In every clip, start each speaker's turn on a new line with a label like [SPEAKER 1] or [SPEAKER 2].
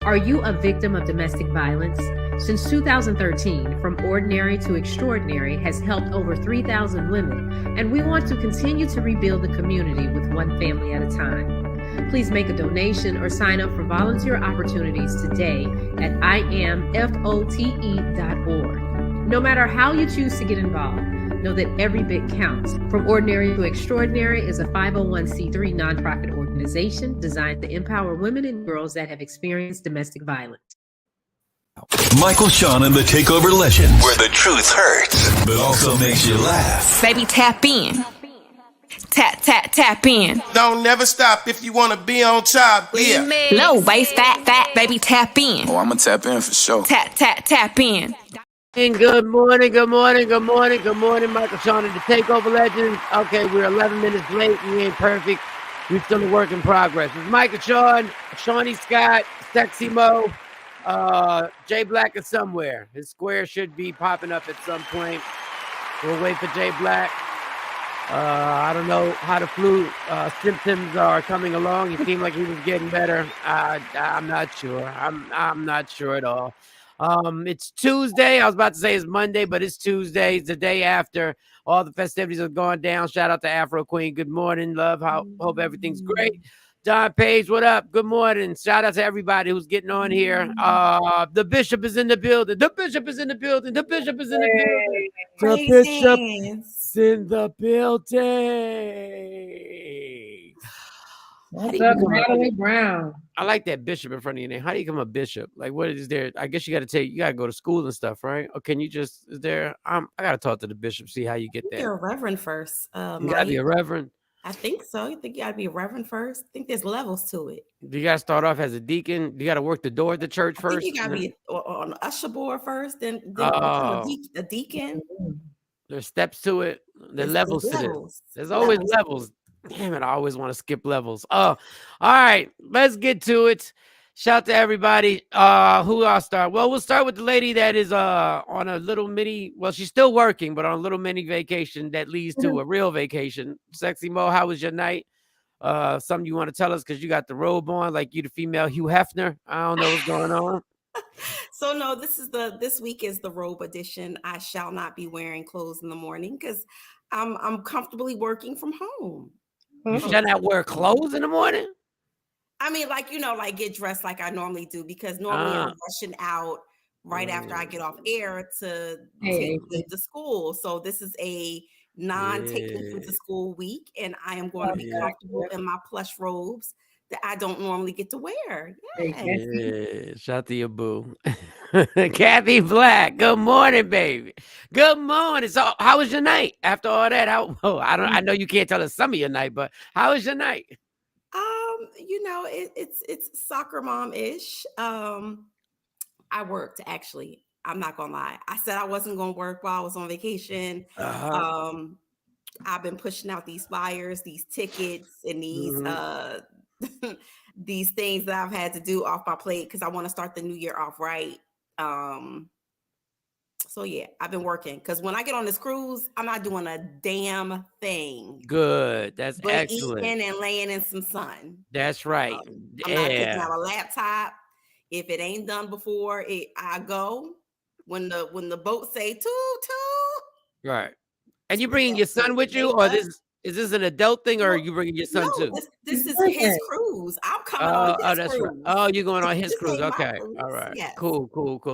[SPEAKER 1] Are you a victim of domestic violence? Since 2013, From Ordinary to Extraordinary has helped over 3,000 women, and we want to continue to rebuild the community with one family at a time. Please make a donation or sign up for volunteer opportunities today at imfote.org. No matter how you choose to get involved, know that every bit counts. From Ordinary to Extraordinary is a 501c3 nonprofit organization designed to empower women and girls that have experienced domestic violence.
[SPEAKER 2] Michael, Shawn, and the Takeover Legends, where the truth hurts, but also makes you laugh.
[SPEAKER 3] Baby, tap in. Tap, tap, tap in.
[SPEAKER 4] Don't never stop if you want to be on top. Yeah.
[SPEAKER 3] Low waist, fat, fat, baby, tap in.
[SPEAKER 5] Oh, I'm going to tap in for sure.
[SPEAKER 3] Tap, tap, tap in.
[SPEAKER 6] Good morning, Michael, Shawn, and the Takeover Legends. Okay, we're 11 minutes late. We ain't perfect. We're still a work in progress. It's Michael, Shawn, Shawnee Scott, Sexy Mo. Jay Black is somewhere. His square should be popping up at some point. We'll wait for Jay Black. I don't know how the flu symptoms are coming along. He seemed like he was getting better. I'm not sure. I'm not sure at all. It's Tuesday. I was about to say it's Monday, but it's Tuesday. It's the day after all the festivities have gone down. Shout out to Afro Queen. Good morning, love. Hope everything's great. Don Page, what up? Good morning. Shout out to everybody who's getting on here. The bishop is in the building. The bishop is in the building. The bishop is in the building. The bishop is in the building.
[SPEAKER 1] What's up, Natalie Brown?
[SPEAKER 6] I like that bishop in front of your name. How do you become a bishop? Like, what is there? I guess you got to go to school and stuff, right? Or can you just, is there? I got to talk to the bishop, see how you get there.
[SPEAKER 7] You're a reverend first.
[SPEAKER 6] You got to be a reverend.
[SPEAKER 7] I think so. You think you got to be a reverend first? I think there's levels to it.
[SPEAKER 6] You got to start off as a deacon. You got to work the door at the church first.
[SPEAKER 7] I think you got to be on the usher board first, then a deacon.
[SPEAKER 6] There's steps to it. There's levels to this. There's always levels. Damn it, I always want to skip levels. Oh, all right. Let's get to it. Shout to everybody. Who I'll start? Well, we'll start with the lady that is on a little mini, well, she's still working, but on a little mini vacation that leads to a real vacation. Sexy Mo, how was your night? Something you want to tell us because you got the robe on, like you the female Hugh Hefner. I don't know what's going on.
[SPEAKER 7] So no, this week is the robe edition. I shall not be wearing clothes in the morning because I'm comfortably working from home.
[SPEAKER 6] You shall not wear clothes in the morning?
[SPEAKER 7] I mean, like get dressed like I normally do because normally I'm rushing out right after I get off air to take the school. So this is a non-take them to school week, and I am going to be comfortable in my plush robes that I don't normally get to wear.
[SPEAKER 6] Yeah. Shout to your boo. Kathy Black, good morning, baby. Good morning. So how was your night after all that? I know you can't tell us some of your night, but how was your night?
[SPEAKER 7] It's soccer mom-ish. I worked, actually. I'm not gonna lie. I said I wasn't gonna work while I was on vacation. I've been pushing out these flyers, these tickets, and these these things that I've had to do off my plate because I want to start the new year off right. So yeah, I've been working because when I get on this cruise, I'm not doing a damn thing.
[SPEAKER 6] Good. That's excellent.
[SPEAKER 7] Eating and laying in some sun.
[SPEAKER 6] That's right.
[SPEAKER 7] I'm not picking out a laptop. If it ain't done before I go. When the boat say toot toot.
[SPEAKER 6] Right. And you bringing your son with you, or is this an adult thing, or are you bringing your son too?
[SPEAKER 7] This is his cruise. I'm coming on his cruise.
[SPEAKER 6] Right. Oh, you're going on his cruise. Okay.
[SPEAKER 7] Cruise.
[SPEAKER 6] All right.
[SPEAKER 7] Yes.
[SPEAKER 6] Cool.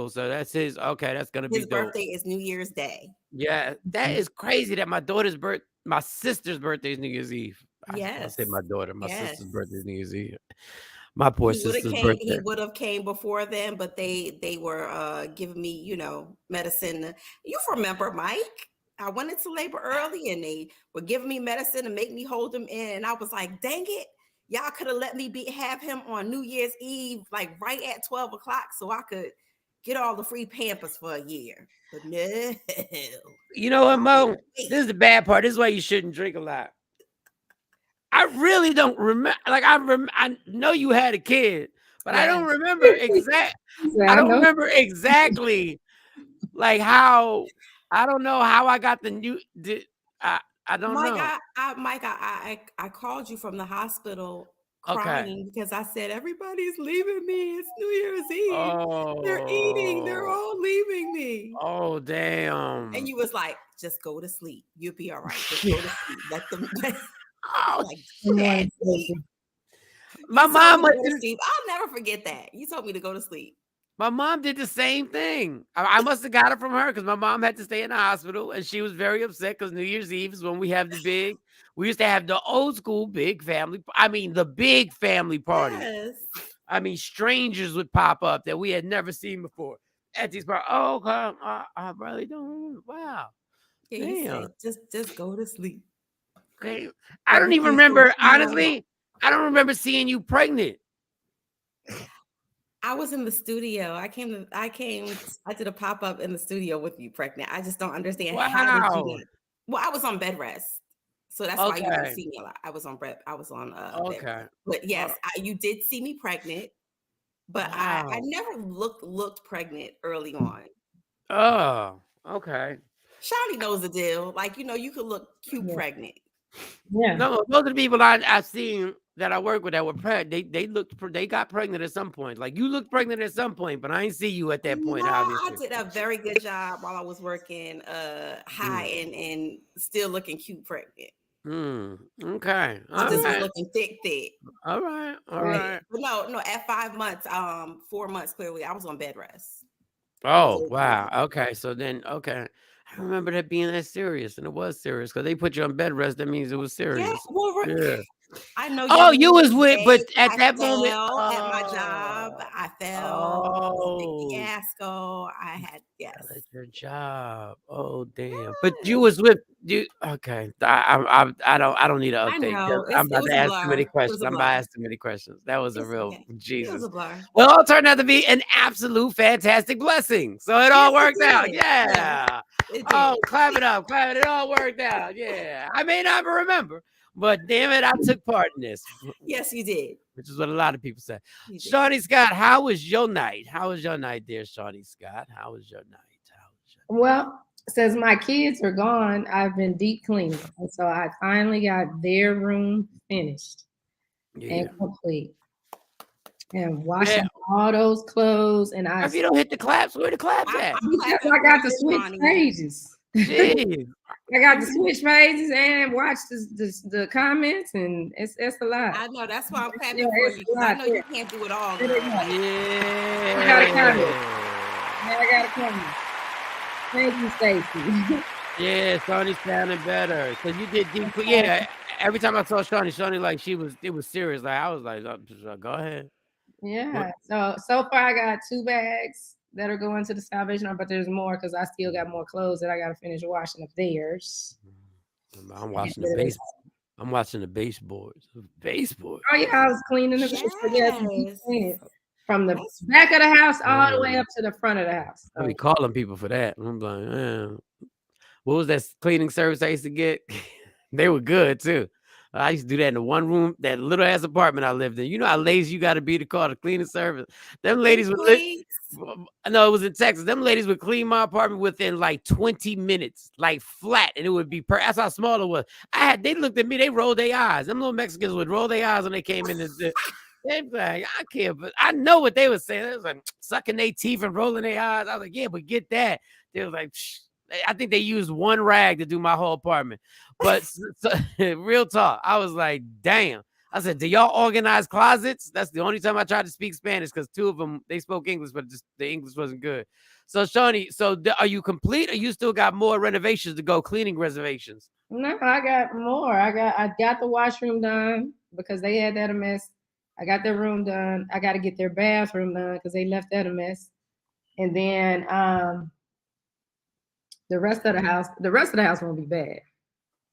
[SPEAKER 6] So that's his. Okay, that's gonna be
[SPEAKER 7] his
[SPEAKER 6] dope.
[SPEAKER 7] birthday is New Year's Day.
[SPEAKER 6] Yeah, that is crazy. That my sister's birthday is New Year's Eve. I say my daughter. My sister's birthday is New Year's Eve. My poor sister's birthday.
[SPEAKER 7] He would have came before then, but they were giving me, medicine. You remember, Mike? I went into labor early and they were giving me medicine to make me hold him in. And I was like, dang it. Y'all could have let me have him on New Year's Eve, like right at 12 o'clock so I could get all the free Pampers for a year. But no.
[SPEAKER 6] You know what, Mo? This is the bad part. This is why you shouldn't drink a lot. I really don't remember. Like I know you had a kid, but I don't remember I don't remember exactly like how. I don't know how I got the new. I don't know.
[SPEAKER 7] Mike, I called you from the hospital crying because I said, everybody's leaving me. It's New Year's Eve. They're eating. They're all leaving me.
[SPEAKER 6] Oh, damn.
[SPEAKER 7] And you was like, just go to sleep. You'll be all right. Just go to sleep. Let them. Like,
[SPEAKER 6] my mom went
[SPEAKER 7] to sleep. I'll never forget that. You told me to go to sleep.
[SPEAKER 6] My mom did the same thing. I must have got it from her because my mom had to stay in the hospital and she was very upset because New Year's Eve is when we have we used to have the old school big family. I mean, the big family party.
[SPEAKER 7] Yes.
[SPEAKER 6] I mean, strangers would pop up that we had never seen before at these parties. Oh, God, I really don't remember. Wow.
[SPEAKER 7] Yeah, he said, just go to sleep.
[SPEAKER 6] Okay. I don't even remember, honestly, I don't remember seeing you pregnant.
[SPEAKER 7] I was in the studio. I did a pop-up in the studio with you pregnant. I just don't understand how did you. Well, I was on bed rest. So that's why you didn't see me a lot. I was on bed rest. But yes, you did see me pregnant, but I never looked pregnant early on.
[SPEAKER 6] Oh, okay.
[SPEAKER 7] Shawty knows the deal. Like, you could look cute pregnant.
[SPEAKER 6] Yeah. No, most of the people I've seen that I work with that were pregnant, they got pregnant at some point. Like, you looked pregnant at some point, but I ain't see you at that point. Obviously,
[SPEAKER 7] I did a very good job while I was working high and still looking cute pregnant.
[SPEAKER 6] Okay.
[SPEAKER 7] I just was looking thick.
[SPEAKER 6] All right.
[SPEAKER 7] But no, at 5 months, 4 months, clearly, I was on bed rest.
[SPEAKER 6] Oh, wow. Okay. So then, I remember that being that serious, and it was serious because they put you on bed rest. That means it was serious.
[SPEAKER 7] Yeah, well, I know.
[SPEAKER 6] Oh, you was with, but at that moment,
[SPEAKER 7] at my job, I fell. The fiasco. I had
[SPEAKER 6] at your job. Oh, damn! But you was with you. Okay, I don't need an update. I'm about to ask too many questions. I'm about to ask too many questions. That was a real Jesus. It was a blur. Well, it all turned out to be an absolute fantastic blessing. So it all worked out. Yeah. Oh, clap it up, clap it. It all worked out. Yeah. I may not remember, but damn it, I took part in this.
[SPEAKER 7] Yes, you did.
[SPEAKER 6] Which is what a lot of people say. Shawnee Scott, how was your night? How was your night, dear Shawnee Scott? How was your night?
[SPEAKER 1] Well, since my kids are gone, I've been deep cleaning. And so I finally got their room finished and complete. And washing all those clothes. And
[SPEAKER 6] if you don't hit the claps, where the claps at?
[SPEAKER 1] Because I got to switch pages.
[SPEAKER 6] Jeez.
[SPEAKER 1] I got to switch pages and watch the comments, and it's a lot.
[SPEAKER 7] I know, that's why I'm clapping for you. I know you can't do it all.
[SPEAKER 6] Yeah.
[SPEAKER 1] I got a comment. Yeah, I got a comment. Thank you, Stacey.
[SPEAKER 6] Yeah, Shawnee's sounding better. Because you did deep. Yeah, every time I saw Shawnee like it was serious. Like I was like, go ahead.
[SPEAKER 1] Yeah. So far I got 2 bags that are going to the Salvation Army, but there's more because I still got more clothes that I got to finish washing of theirs.
[SPEAKER 6] I'm watching the base. I'm watching the baseboards. Baseboards.
[SPEAKER 1] Oh yeah, I was cleaning the from the back of the house all the way up to the front of the house.
[SPEAKER 6] I be calling people for that. I'm like, man, what was that cleaning service I used to get? They were good too. I used to do that in the one room, that little ass apartment I lived in. You know how lazy you got to be to call the cleaning service. Them ladies would no, it was in Texas. Them ladies would clean my apartment within like 20 minutes, like flat, and it would be that's how small it was. They looked at me, they rolled their eyes. Them little Mexicans would roll their eyes when they came in. They like, I can't, but I know what they were saying. They was like sucking their teeth and rolling their eyes. I was like, yeah, but get that. They was like, psh. I think they used one rag to do my whole apartment. But real talk, I was like, damn. I said, do y'all organize closets? That's the only time I tried to speak Spanish because 2 of them, they spoke English, but just the English wasn't good. So, Shawnee, are you complete or you still got more renovations to go, cleaning reservations?
[SPEAKER 1] No, I got more. I got the washroom done because they had that a mess. I got their room done. I got to get their bathroom done because they left that a mess. And then the rest of the house won't be bad.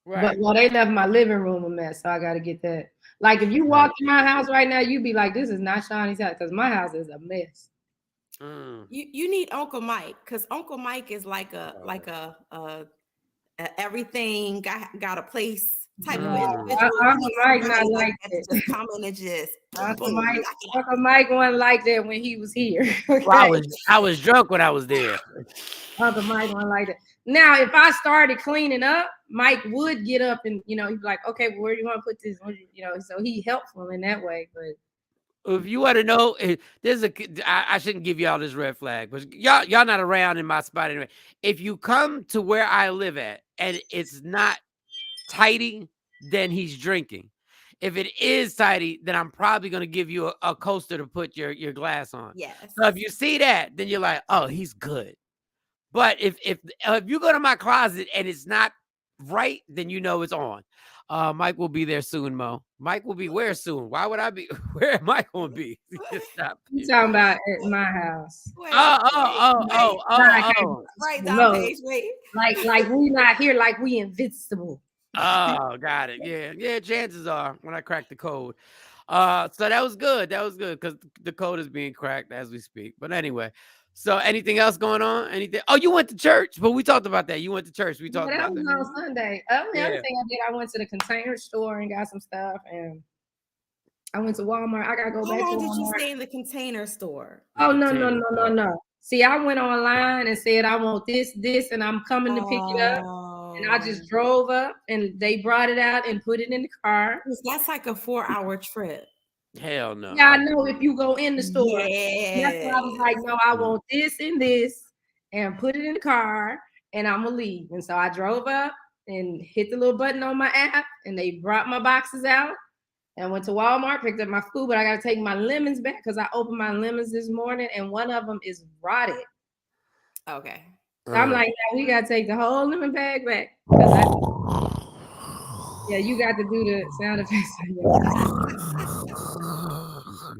[SPEAKER 1] Right. But they left my living room a mess, so I got to get that. Like if you walk in my house right now, you'd be like, "This is not Shawnee's house," because my house is a mess.
[SPEAKER 7] You need Uncle Mike because Uncle Mike is like a everything got a place type of individual.
[SPEAKER 1] Uncle Mike not like that.
[SPEAKER 7] Just come in and just
[SPEAKER 1] Uncle Mike wasn't like that when he was here. Okay?
[SPEAKER 6] Well, I was drunk when I was there.
[SPEAKER 1] Uncle Mike wasn't like that. Now, if I started cleaning up, Mike would get up and he'd be like, "Okay, well, where do you want to put this?" So he helpful in that way. But
[SPEAKER 6] if you want to know, I shouldn't give y'all this red flag, but y'all not around in my spot anyway. If you come to where I live at and it's not tidy, then he's drinking. If it is tidy, then I'm probably going to give you a coaster to put your glass on.
[SPEAKER 7] Yes.
[SPEAKER 6] So if you see that, then you're like, oh, he's good. But if you go to my closet and it's not right, then you know it's on. Mike will be there soon, Mo. Mike will be where soon? Why would I be? Where am I going to be?
[SPEAKER 1] Stop. You talking about at my house?
[SPEAKER 7] Right down page, wait.
[SPEAKER 1] Like we not here, like we invincible.
[SPEAKER 6] Oh, got it. Yeah. Chances are when I crack the code. So that was good. That was good because the code is being cracked as we speak. But anyway, so anything else going on? Anything? Oh, you went to church, but we talked about that. You went to church. We talked about that.
[SPEAKER 1] That was on Sunday. The other thing I did, I went to the Container Store and got some stuff, and I went to Walmart. I gotta go back to Walmart.
[SPEAKER 7] How long did you stay in the Container Store?
[SPEAKER 1] Oh no. See, I went online and said I want this, and I'm coming to pick it up. And I just drove up and they brought it out and put it in the car.
[SPEAKER 7] That's like a 4-hour trip.
[SPEAKER 6] Hell no.
[SPEAKER 1] Yeah, I know if you go in the store.
[SPEAKER 7] Yeah.
[SPEAKER 1] That's why I was like, no, I want this and this and put it in the car and I'm going to leave. And so I drove up and hit the little button on my app and they brought my boxes out. And went to Walmart, picked up my food, but I got to take my lemons back because I opened my lemons this morning and one of them is rotted.
[SPEAKER 7] Okay.
[SPEAKER 1] So I'm like, yeah, we got to take the whole lemon bag back. Yeah, you got to do the sound effects.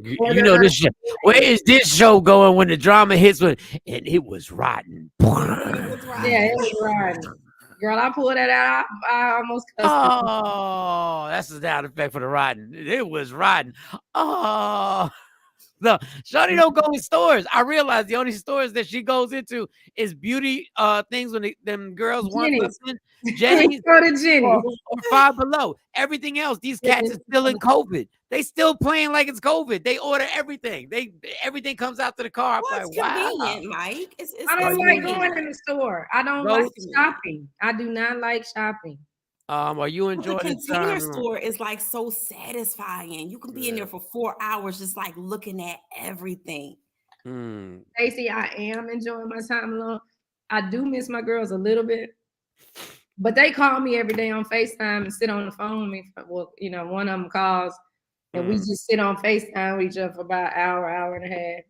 [SPEAKER 6] You know this shit. Where is this show going when the drama hits? And it was rotten.
[SPEAKER 1] Yeah, it was rotten. Girl, I pulled that out. I almost cussed.
[SPEAKER 6] Oh, that's the sound effect for the rotten. It was rotten. Oh. No, Shawty don't go in stores. I realize the only stores that she goes into is beauty things when them girls want something. Jenny's
[SPEAKER 1] go to Jenny
[SPEAKER 6] or Five Below. Everything else, these cats are still in COVID. They still playing like it's COVID. They order everything. Everything comes out to the car.
[SPEAKER 7] Well, it's convenient, Mike.
[SPEAKER 1] I don't like going in the store. I don't like shopping. I do not like shopping.
[SPEAKER 6] Are you enjoying
[SPEAKER 7] the Container Store is like so satisfying. You can be in there for 4 hours just like looking at everything.
[SPEAKER 1] Stacey, I am enjoying my time alone. I do miss my girls a little bit, but they call me every day on FaceTime and sit on the phone with me. Well, one of them calls and we just sit on FaceTime with each other for about an hour and a half.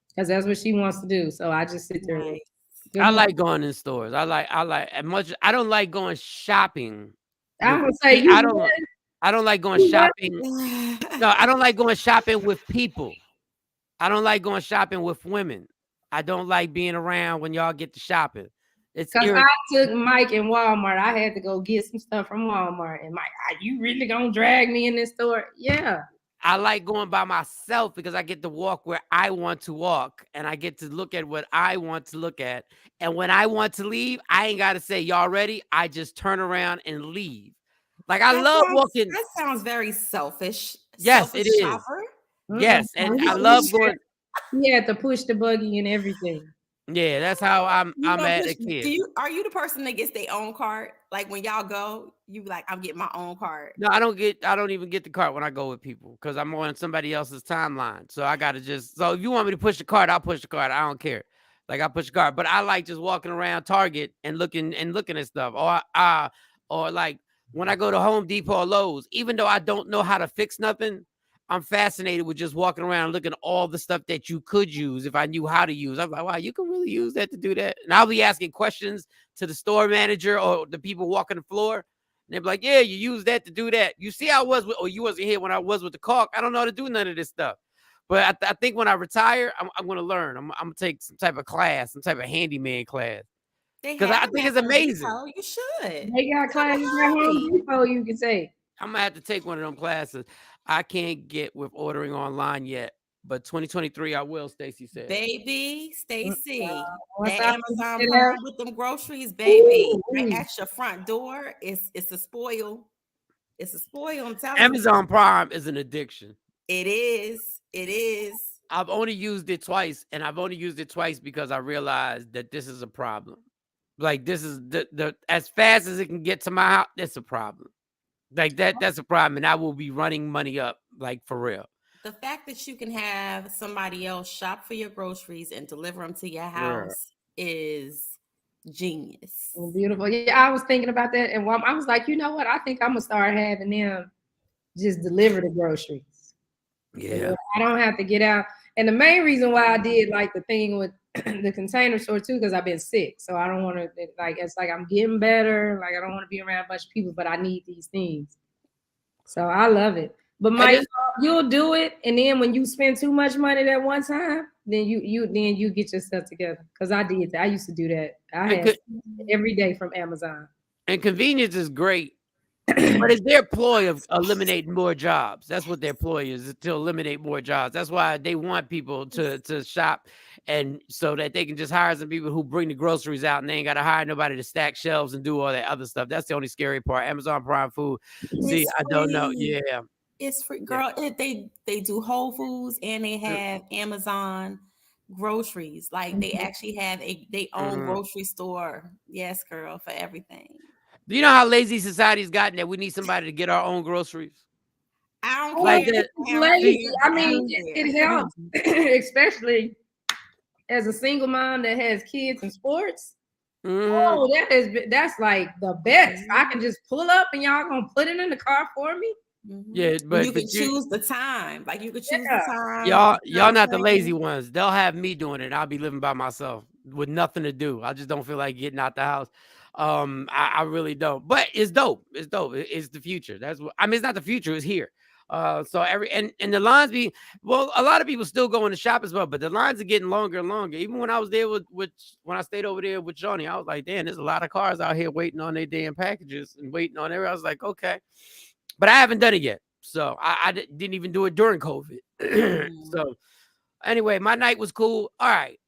[SPEAKER 1] Because that's what she wants to do. So I just sit there.
[SPEAKER 7] Right.
[SPEAKER 6] I like going in stores. I like as much. I don't like going shopping.
[SPEAKER 1] I'm gonna say
[SPEAKER 6] I don't like going shopping. No, I don't like going shopping with people. I don't like going shopping with women. I don't like being around when y'all get to shopping. It's
[SPEAKER 1] because I took Mike in Walmart. I had to go get some stuff from Walmart, and Mike, are you really gonna drag me in this store? Yeah.
[SPEAKER 6] I like going by myself because I get to walk where I want to walk and I get to look at what I want to look at. And when I want to leave, I ain't got to say, y'all ready? I just turn around and leave. Like I love walking.
[SPEAKER 7] That sounds very selfish.
[SPEAKER 6] Yes,
[SPEAKER 7] selfish
[SPEAKER 6] it is.
[SPEAKER 7] Shopper.
[SPEAKER 6] Yes. And I love going.
[SPEAKER 1] You had to push the buggy and everything.
[SPEAKER 6] Yeah, that's how I'm at a kid.
[SPEAKER 7] Are you the person that gets their own cart? Like when y'all go, you be like, I'm getting my own cart.
[SPEAKER 6] No, I don't even get the cart when I go with people because I'm on somebody else's timeline. So I gotta so if you want me to push the cart, I'll push the cart. I don't care. Like I push the cart. But I like just walking around Target and looking at stuff. Or like when I go to Home Depot or Lowe's, even though I don't know how to fix nothing, I'm fascinated with just walking around and looking at all the stuff that you could use if I knew how to use. I'm like, wow, you can really use that to do that. And I'll be asking questions to the store manager or the people walking the floor. And they'll be like, yeah, you use that to do that. You see how I was you wasn't here when I was with the caulk. I don't know how to do none of this stuff. But I think when I retire, I'm going to learn. I'm going to take some type of class, some type of handyman class. Because I think it's amazing.
[SPEAKER 7] You should.
[SPEAKER 1] They got classes at Home Depot you can take.
[SPEAKER 6] I'm going to have to take one of them classes. I can't get with ordering online yet, but 2023 I will, Stacey said.
[SPEAKER 7] Baby, Stacey, that Amazon Prime with them groceries, baby, right at your front door, it's a spoil. It's a spoil, I'm telling you.
[SPEAKER 6] Amazon Prime is an addiction.
[SPEAKER 7] It is.
[SPEAKER 6] I've only used it twice, and I've only used it twice because I realized that this is a problem. Like this is the as fast as it can get to my house, that's a problem. Like that's a problem, and I will be running money up, like for real.
[SPEAKER 7] The fact that you can have somebody else shop for your groceries and deliver them to your
[SPEAKER 6] Yeah.
[SPEAKER 7] house is genius.
[SPEAKER 1] Beautiful. Yeah, I was thinking about that, and I was like, you know what? I think I'm gonna start having them just deliver the groceries.
[SPEAKER 6] Yeah.
[SPEAKER 1] I don't have to get out. And the main reason why I did like the thing with the Container Store too, because I've been sick, so I don't want to it's like I'm getting better. Like I don't want to be around a bunch of people, but I need these things. So I love it. But Mike, you'll do it, and then when you spend too much money at one time, then you get yourself together. Because I did that. I used to do that. I had every day from Amazon.
[SPEAKER 6] And convenience is great, but it's their ploy of eliminating more jobs. That's what their ploy is, to eliminate more jobs. That's why they want people to shop, and so that they can just hire some people who bring the groceries out, and they ain't got to hire nobody to stack shelves and do all that other stuff. That's the only scary part. Amazon Prime Food. See, I don't know. Yeah.
[SPEAKER 7] It's free, girl. They do Whole Foods and they have Amazon groceries. Like they actually have they own grocery store. Yes, girl, for everything.
[SPEAKER 6] Do you know how lazy society's gotten that we need somebody to get our own groceries?
[SPEAKER 7] I don't like care.
[SPEAKER 1] Lazy. I mean, it helps, especially as a single mom that has kids in sports. Oh, that's like the best. I can just pull up and y'all gonna put it in the car for me.
[SPEAKER 6] Yeah, but
[SPEAKER 7] you can choose the time. Like you could choose the time.
[SPEAKER 6] Y'all not the lazy ones. They'll have me doing it. I'll be living by myself with nothing to do. I just don't feel like getting out the house. I really don't. But it's dope. It's dope. It's the future. That's what I mean. It's not the future. It's here. So and the lines a lot of people still going to shop as well, but the lines are getting longer and longer. Even when I was there when I stayed over there with Johnny, I was like, damn, there's a lot of cars out here waiting on their damn packages and waiting on everything. I was like, okay. But I haven't done it yet. So I didn't even do it during COVID. So anyway, my night was cool. All right.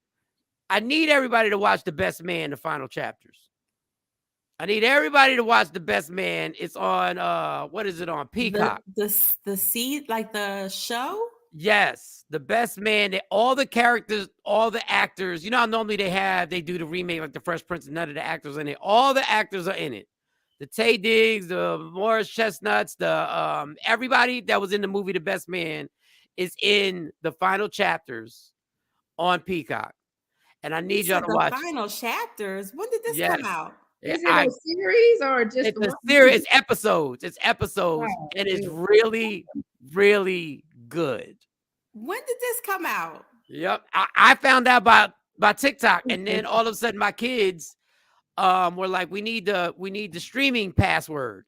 [SPEAKER 6] I need everybody to watch The Best Man, the final chapters. I need everybody to watch The Best Man. It's on, what is it on? Peacock.
[SPEAKER 7] The seed, like the show?
[SPEAKER 6] Yes. The Best Man. All the characters, all the actors. You know how normally they do the remake like The Fresh Prince and none of the actors in it. All the actors are in it. The Tay Diggs, the Morris Chestnuts, the everybody that was in the movie The Best Man is in the final chapters on Peacock. And I need y'all to watch
[SPEAKER 7] the final chapters. When did this come out?
[SPEAKER 1] Is it a series or just
[SPEAKER 6] it's a series? It's episodes. It's episodes. Oh, and it's really, really good.
[SPEAKER 7] When did this come out?
[SPEAKER 6] Yep. I found out by TikTok, and then all of a sudden my kids were like, we need the streaming password.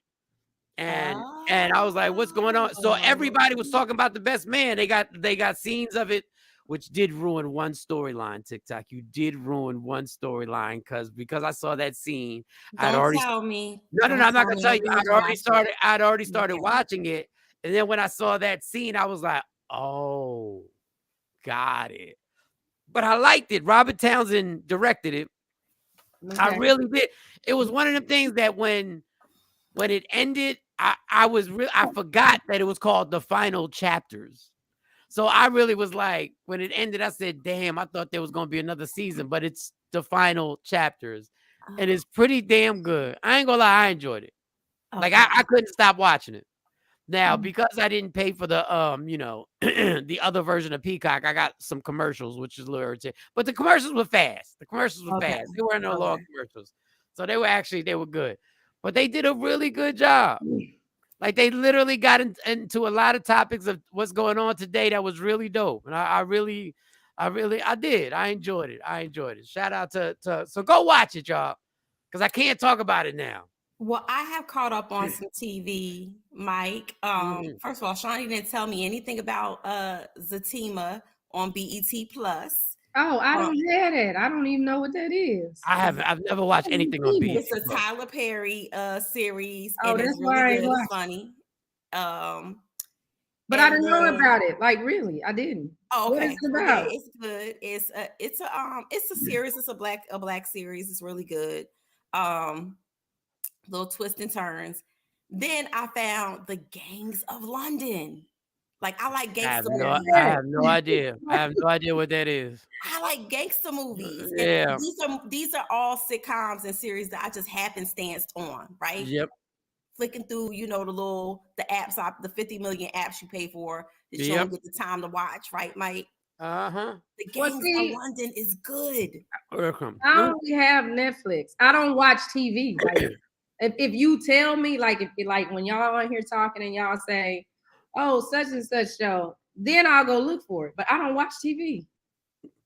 [SPEAKER 6] And I was like, what's going on? So everybody was talking about The Best Man. They got scenes of it, which did ruin one storyline. TikTok, you did ruin one storyline because I saw that scene.
[SPEAKER 7] Don't tell me.
[SPEAKER 6] No, I'm not gonna tell you. I'd already started watching it, and then when I saw that scene, I was like, oh, got it. But I liked it. Robert Townsend directed it. Okay. I really did. It was one of them things that when it ended, I forgot that it was called The Final Chapters. So I really was like, when it ended, I said, damn, I thought there was going to be another season, but it's The Final Chapters. And it's pretty damn good. I ain't gonna lie, I enjoyed it. Okay. Like I couldn't stop watching it. Now, because I didn't pay for the the other version of Peacock, I got some commercials, which is a little irritating. But the commercials were fast. Fast. They weren't no long commercials. So they were good. But they did a really good job. Like they literally got into a lot of topics of what's going on today that was really dope. And I did. I enjoyed it. Shout out to so go watch it, y'all. Because I can't talk about it now.
[SPEAKER 7] Well, I have caught up on some TV, Mike. First of all, Shawnee didn't tell me anything about Zatima on BET Plus.
[SPEAKER 1] Oh, I don't have it. I don't even know what that is.
[SPEAKER 6] I've never watched anything on BET.
[SPEAKER 7] It's a Tyler Perry series.
[SPEAKER 1] Oh, that's really good.
[SPEAKER 7] It's funny.
[SPEAKER 1] But I didn't know about it. Like really, I didn't.
[SPEAKER 7] Oh, okay.
[SPEAKER 1] What is it about?
[SPEAKER 7] Okay, it's good. It's a series. It's a black series. It's really good. Little twists and turns. Then I found The Gangs of London. Like I like
[SPEAKER 6] I
[SPEAKER 7] gangster
[SPEAKER 6] have
[SPEAKER 7] movies.
[SPEAKER 6] no idea. I have no idea what that is.
[SPEAKER 7] I like gangster movies.
[SPEAKER 6] Yeah.
[SPEAKER 7] And these are all sitcoms and series that I just happenstanced on, right?
[SPEAKER 6] Yep.
[SPEAKER 7] Flicking through, the apps, the 50 million apps you pay for that you
[SPEAKER 6] Yep.
[SPEAKER 7] don't get the time to watch, right, Mike?
[SPEAKER 6] Uh-huh.
[SPEAKER 7] The Gangs of London is good.
[SPEAKER 6] Welcome.
[SPEAKER 1] I only have Netflix. I don't watch TV. Like if you tell me, like when y'all on here talking and y'all say, "Oh, such and such show," then I'll go look for it. But I don't watch TV.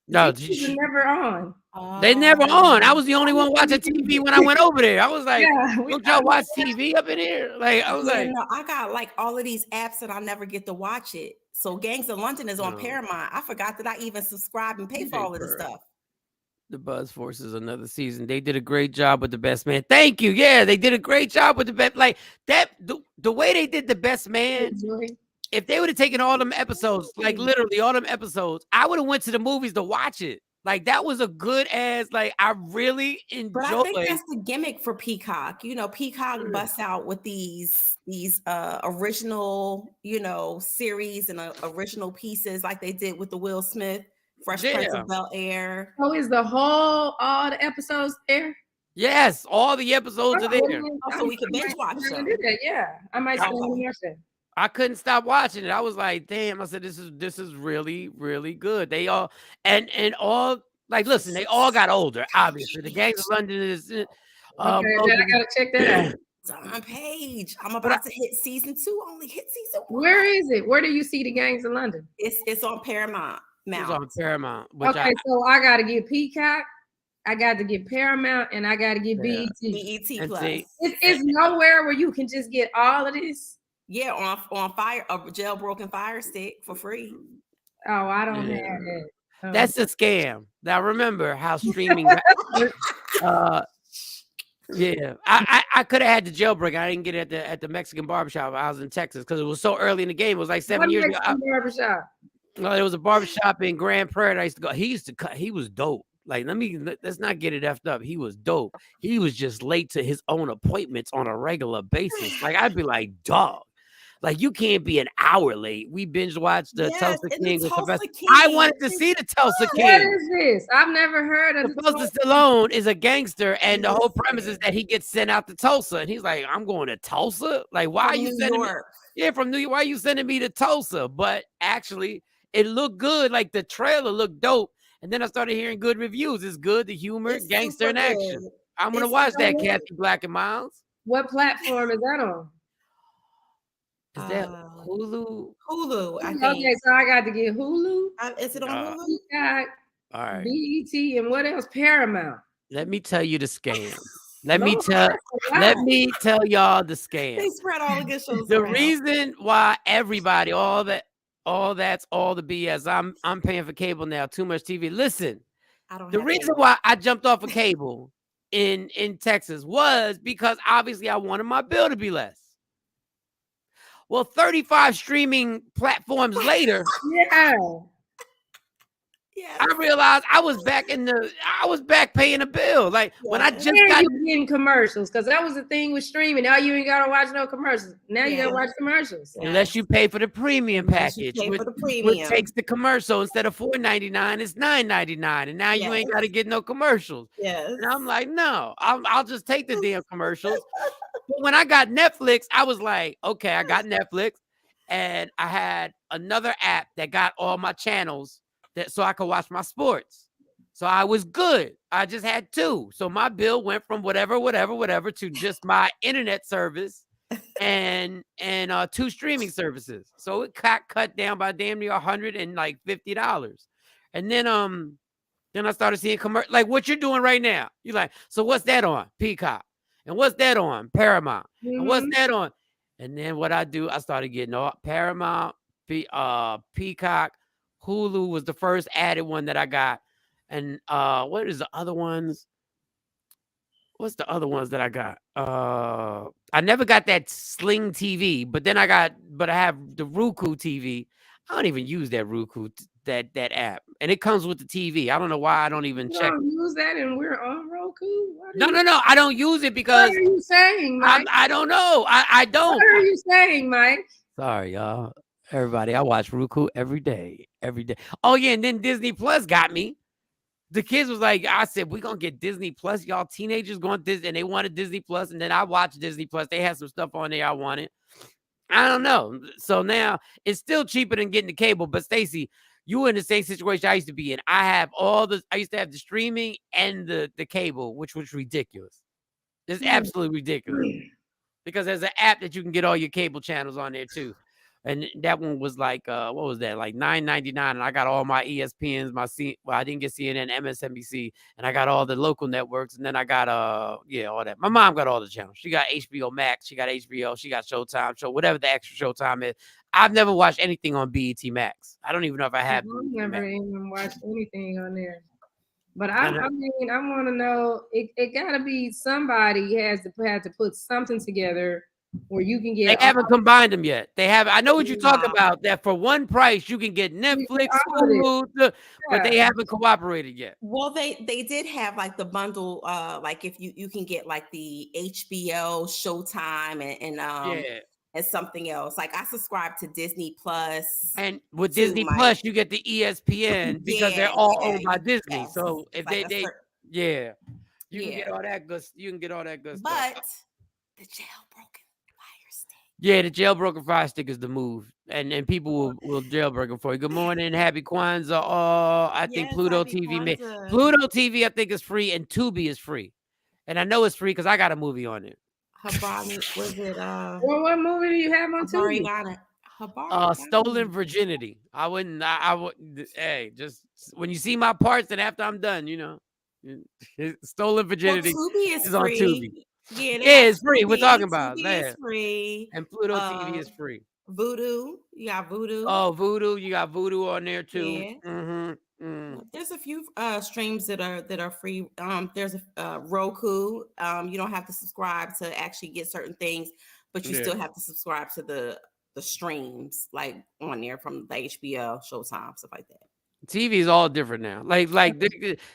[SPEAKER 6] No,
[SPEAKER 1] TV's never on.
[SPEAKER 6] they never on. I was the only one watching TV when I went over there. I was like, don't y'all watch TV up in here? Like, I was like,
[SPEAKER 7] no, I got like all of these apps and I never get to watch it. So Gangs of London is on Paramount. I forgot that I even subscribe and pay for all of this stuff.
[SPEAKER 6] The Buzz Force is another season. They did a great job with The Best Man. Thank you. Yeah, they did a great job with the best. Like that, the way they did The Best Man. If they would have taken all them episodes, like literally all them episodes, I would have went to the movies to watch it. Like that was a good ass. Like I really enjoyed.
[SPEAKER 7] But I think that's the gimmick for Peacock. Peacock busts out with these original, series and original pieces like they did with the Will Smith Fresh Prince of Bel-Air.
[SPEAKER 1] So is all the episodes there?
[SPEAKER 6] Yes, all the episodes are there.
[SPEAKER 7] So we can binge watch them.
[SPEAKER 1] Yeah, I might watch that.
[SPEAKER 6] I couldn't stop watching it. I was like, damn. I said, this is really, really good. They all and all like, listen, they all got older. Obviously, the Gangs of London is.
[SPEAKER 1] Okay, I gotta check that out.
[SPEAKER 7] It's on Page. I'm about to hit season 2. Only hit season 1.
[SPEAKER 1] Where is it? Where do you see the Gangs of London?
[SPEAKER 7] It's on Paramount.
[SPEAKER 6] It's on Paramount.
[SPEAKER 1] Okay, so I gotta get Peacock. I got to get Paramount and I got to get BET.
[SPEAKER 7] BET Plus.
[SPEAKER 1] It's nowhere where you can just get all of this.
[SPEAKER 7] Yeah, on a jailbroken Fire Stick for free.
[SPEAKER 1] Oh, I don't have that.
[SPEAKER 6] That's a scam. Now remember how streaming. Yeah, I could have had the jailbreak. I didn't get it at the Mexican barbershop. I was in Texas because it was so early in the game. It was like 7 years ago.
[SPEAKER 1] Barbershop?
[SPEAKER 6] Well, there was a barbershop in Grand Prairie. I used to go. He used to cut. He was dope. Like, let's not get it effed up. He was dope. He was just late to his own appointments on a regular basis. Like, I'd be like, dog, like you can't be an hour late. We binge watched the Tulsa King with Sylvester. I wanted to see the Tulsa King.
[SPEAKER 1] What is this? I've never heard of
[SPEAKER 6] it. Sylvester Stallone is a gangster, and the whole premise is that he gets sent out to Tulsa, and he's like, I'm going to Tulsa. Like, why are you sending me? Yeah, from New York. Why are you sending me to Tulsa? But actually, it looked good. Like the trailer looked dope. And then I started hearing good reviews. It's good, the humor, gangster and action. I'm gonna watch that, Kathy Black and Miles.
[SPEAKER 1] What platform is that on?
[SPEAKER 6] Is that Hulu?
[SPEAKER 7] Hulu, I think.
[SPEAKER 1] Okay, so I got to get Hulu.
[SPEAKER 7] Is it on Hulu?
[SPEAKER 6] All right.
[SPEAKER 1] BET and what else? Paramount.
[SPEAKER 6] Let me tell you the scam. Let me tell y'all the scam.
[SPEAKER 7] They spread all the good shows.
[SPEAKER 6] The reason why everybody, all that's all the BS. I'm paying for cable now. Too much TV. Listen, the reason why I jumped off of cable in Texas was because obviously I wanted my bill to be less. Well, 35 streaming platforms later, I realized I was back paying a bill. Like when I just got
[SPEAKER 1] getting commercials, because that was the thing with streaming. Now you ain't gotta watch no commercials. Now you gotta watch commercials.
[SPEAKER 6] Unless you pay for the premium package, which takes the commercial instead of $4.99, it's $9.99, and now you ain't gotta get no commercials.
[SPEAKER 7] Yes.
[SPEAKER 6] And I'm like, no, I'll just take the damn commercials. But when I got Netflix, I was like, okay, I got Netflix, and I had another app that got all my channels. So I could watch my sports. So I was good. I just had 2. So my bill went from whatever to just my internet service and 2 streaming services. So it cut down by damn near $150. And then I started seeing commercial like what you're doing right now. You're like, so what's that on? Peacock. And what's that on? Paramount. And what's that on? And then what I do, I started getting all Paramount, Peacock. Hulu was the first added one that I got. And what is the other ones? What's the other ones that I got? I never got that Sling TV, but I have the Roku TV. I don't even use that Roku, that app. And it comes with the TV. I don't know why I don't even check.
[SPEAKER 1] You don't use that and we're on Roku?
[SPEAKER 6] No. I don't use it because.
[SPEAKER 1] What are you saying, Mike?
[SPEAKER 6] I don't know. I don't.
[SPEAKER 1] What are you saying, Mike?
[SPEAKER 6] Sorry, y'all. Everybody, I watch Roku every day. Every day. Oh, yeah. And then Disney Plus got me. The kids was like, I said, we're going to get Disney Plus. Y'all teenagers going this, and they wanted Disney Plus. And then I watched Disney Plus. They had some stuff on there I wanted. I don't know. So now it's still cheaper than getting the cable. But Stacey, you were in the same situation I used to be in. I used to have the streaming and the cable, which was ridiculous. It's absolutely ridiculous. Because there's an app that you can get all your cable channels on there too. And that one was like, what was that? Like $9.99. And I got all my ESPNs, I didn't get CNN, MSNBC, and I got all the local networks. And then I got, all that. My mom got all the channels. She got HBO Max. She got HBO. She got Showtime, whatever the extra Showtime is. I've never watched anything on BET Max. I don't even know if I have.
[SPEAKER 5] I've never even watched anything on there. But I mean, I want to know. It gotta be somebody had to put something together where you can get.
[SPEAKER 6] They haven't combined them yet. They have. I know what you're talking about. That for one price you can get Netflix, Hulu, but they haven't cooperated yet.
[SPEAKER 7] Well, they did have like the bundle. Like if you can get like the HBO, Showtime, and something else. Like I subscribe to Disney Plus,
[SPEAKER 6] and with Disney Plus you get the ESPN because they're all owned by Disney.
[SPEAKER 7] Yes.
[SPEAKER 6] So if you can get all that good. You can get all that good stuff.
[SPEAKER 7] But the jailbroken fire stick.
[SPEAKER 6] Yeah, the jailbroken fire stick is the move, and people will jailbreak them for you. Good morning, happy Kwanzaa. I think Pluto TV Pluto TV. I think is free, and Tubi is free, and I know it's free because I got a movie on it.
[SPEAKER 7] Was it
[SPEAKER 5] well, what movie do you have on Tubi?
[SPEAKER 6] Stolen Virginity. I wouldn't. Hey, just when you see my parts, and after I'm done, Stolen Virginity
[SPEAKER 7] Tubi is
[SPEAKER 6] on
[SPEAKER 7] free.
[SPEAKER 6] Tubi.
[SPEAKER 7] Yeah,
[SPEAKER 6] it's free. We're talking about
[SPEAKER 7] Tubi is free,
[SPEAKER 6] and Pluto TV is free.
[SPEAKER 7] Voodoo, you got Voodoo.
[SPEAKER 6] Oh, Voodoo, you got Voodoo on there too.
[SPEAKER 7] Yeah. There's a few streams that are free. There's a Roku. You don't have to subscribe to actually get certain things, but you still have to subscribe to the streams like on there from the HBO, Showtime, stuff like that.
[SPEAKER 6] TV is all different now. Like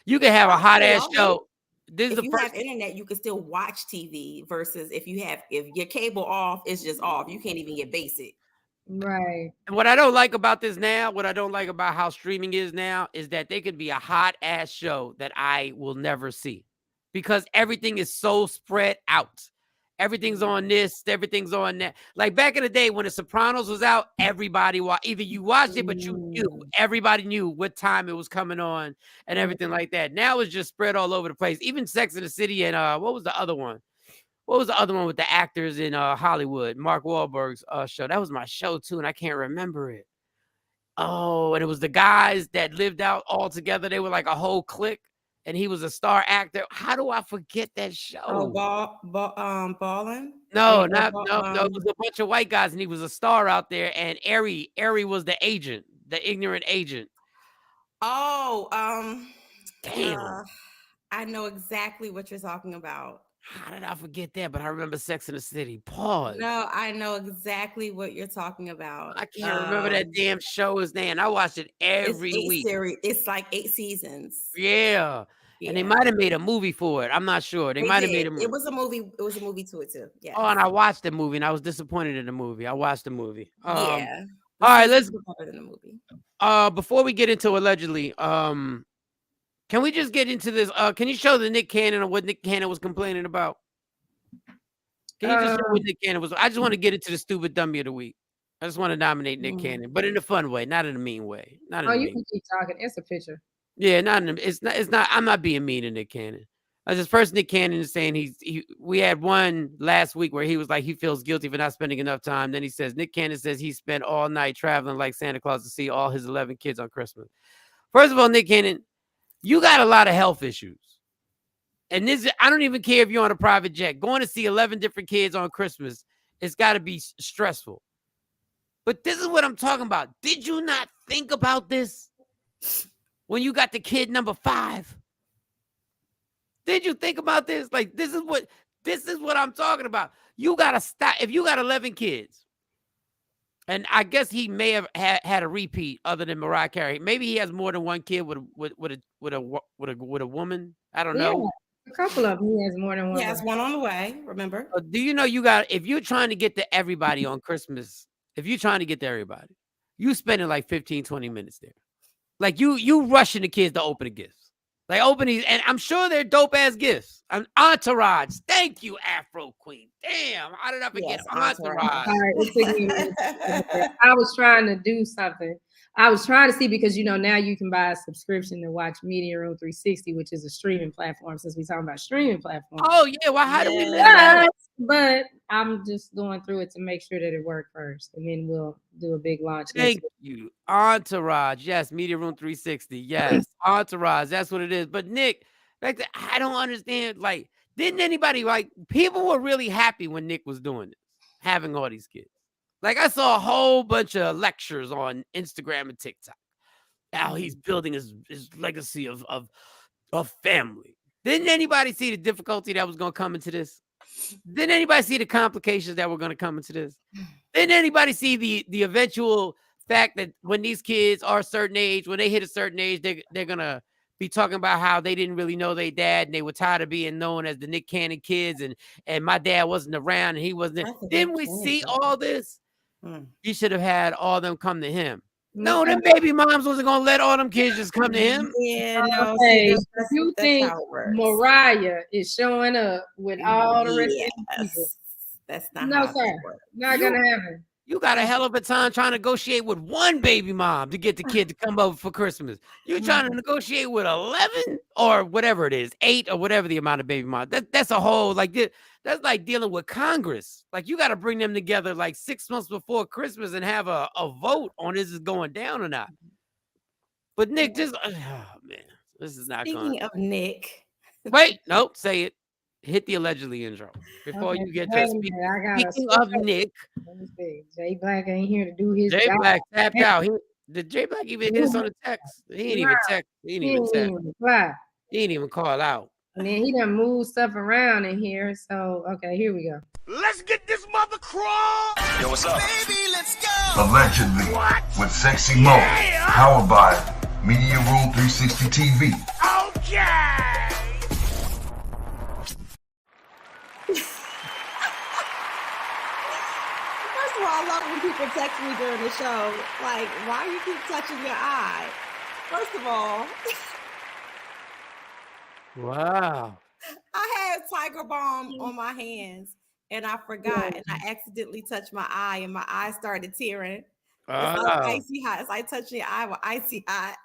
[SPEAKER 6] you can have a hot ass show.
[SPEAKER 7] If you have internet, you can still watch TV versus if your cable off, it's just off. You can't even get basic.
[SPEAKER 5] Right.
[SPEAKER 6] And what I don't like about this now, what I don't like about how streaming is now, is that they could be a hot ass show that I will never see because everything is so spread out. Everything's on this, everything's on that. Like back in the day when The Sopranos was out, everybody either you watched it, but everybody knew what time it was coming on and everything like that. Now it's just spread all over the place. Even Sex and the City and what was the other one? What was the other one with the actors in Hollywood? Mark Wahlberg's show. That was my show too, and I can't remember it. Oh, and it was the guys that lived out all together. They were like a whole clique, and he was a star actor. How do I forget that show?
[SPEAKER 7] Ballin'?
[SPEAKER 6] No, no. It was a bunch of white guys, and he was a star out there. And Ari was the agent, the ignorant agent.
[SPEAKER 7] Oh,
[SPEAKER 6] damn!
[SPEAKER 7] I know exactly what you're talking about.
[SPEAKER 6] How did I forget that? But I remember Sex and the City. Pause.
[SPEAKER 7] No, I know exactly what you're talking about.
[SPEAKER 6] I can't remember that damn show's name. I watched it every week.
[SPEAKER 7] It's like 8 seasons.
[SPEAKER 6] Yeah. And they might have made a movie for it. I'm not sure. They might have made a movie.
[SPEAKER 7] It was a movie. It was a movie to it too. Yeah.
[SPEAKER 6] Oh, and I watched the movie, and I was disappointed in the movie. I watched the movie.
[SPEAKER 7] Yeah.
[SPEAKER 6] All right, let's.
[SPEAKER 7] Better than the movie.
[SPEAKER 6] Before we get into allegedly, can we just get into this? Can you show the Nick Cannon or what Nick Cannon was complaining about? Can you just show what Nick Cannon was? I just want to get into the stupid dummy of the week. I just want to nominate Nick Cannon, but in a fun way, not in a mean way. Not in
[SPEAKER 5] you can keep talking. It's a picture.
[SPEAKER 6] Yeah, it's not. I'm not being mean to Nick Cannon. First Nick Cannon is saying we had one last week where he was like he feels guilty for not spending enough time. Then he says Nick Cannon says he spent all night traveling like Santa Claus to see all his 11 kids on Christmas. First of all, Nick Cannon, you got a lot of health issues. And I don't even care if you're on a private jet. Going to see 11 different kids on Christmas, it's got to be stressful. But this is what I'm talking about. Did you not think about this when you got the kid number 5? Did you think about this? Like, this is what I'm talking about. You got to stop. If you got 11 kids, and I guess he may have had a repeat other than Mariah Carey. Maybe he has more than one kid with a woman. I don't know.
[SPEAKER 5] A couple of them. He has more than one.
[SPEAKER 7] He has one on the way. Remember?
[SPEAKER 6] Do you know if you're trying to get to everybody on Christmas, if you're trying to get to everybody, you spending like 15, 20 minutes there. Like you rushing the kids to open the gifts. Like open these, and I'm sure they're dope ass gifts. Entourage. Thank you, Afro Queen. Damn, how did I forget Entourage?
[SPEAKER 5] All right, it took me a minute. I was trying to do something. I was trying to see because now you can buy a subscription to watch Media Room 360, which is a streaming platform. Since we're talking about streaming platforms.
[SPEAKER 6] Oh yeah, well how did we miss that?
[SPEAKER 5] But I'm just going through it to make sure that it worked first, and then we'll do a big launch.
[SPEAKER 6] Thank you, Entourage. Yes, Media Room 360. Yes, Entourage. That's what it is. But Nick, like I don't understand. Like, didn't anybody people were really happy when Nick was doing this, having all these kids? Like I saw a whole bunch of lectures on Instagram and TikTok. How he's building his legacy of family. Didn't anybody see the difficulty that was going to come into this? Didn't anybody see the complications that were going to come into this? Didn't anybody see the eventual fact that when these kids are a certain age, when they hit a certain age, they're going to be talking about how they didn't really know their dad and they were tired of being known as the Nick Cannon kids and my dad wasn't around and he wasn't there. Didn't we see all this? He should have had all of them come to him. No, them baby moms wasn't going to let all them kids just come to him.
[SPEAKER 7] Yeah, no.
[SPEAKER 5] Okay, you think Mariah is showing up with all the rest of the people?
[SPEAKER 7] That's not
[SPEAKER 5] no, sir. Not going to happen.
[SPEAKER 6] You got a hell of a time trying to negotiate with one baby mom to get the kid to come over for Christmas. You're trying to negotiate with 11 or whatever it is, 8 or whatever the amount of baby moms. That's a whole, that's like dealing with Congress. Like you got to bring them together like 6 months before Christmas and have a vote on this is going down or not. But Nick, just, oh man, this is not going.
[SPEAKER 7] Speaking of Nick.
[SPEAKER 6] Wait, nope, say it. Hit the allegedly intro before you get to speaking of Nick.
[SPEAKER 5] Let me see. Jay Black ain't here to do his
[SPEAKER 6] Jay
[SPEAKER 5] job.
[SPEAKER 6] Black tapped out. Did Jay Black even hit us on the text? He ain't even text. He ain't even text. He ain't even call out.
[SPEAKER 5] And then he done moved stuff around in here. So okay, here we go.
[SPEAKER 4] Let's get this mother crawl.
[SPEAKER 2] Yo, what's up?
[SPEAKER 4] Baby, let's go.
[SPEAKER 8] Allegedly, with Sexy Mo, powered by Media Room 360 TV.
[SPEAKER 4] Okay.
[SPEAKER 7] First of all, I love when people text me during the show. Like, why you keep touching your eye? First of all,
[SPEAKER 6] wow.
[SPEAKER 7] I had Tiger Balm on my hands and I forgot and I accidentally touched my eye and my eye started tearing. It's like icy hot. It's like touching your eye with icy hot.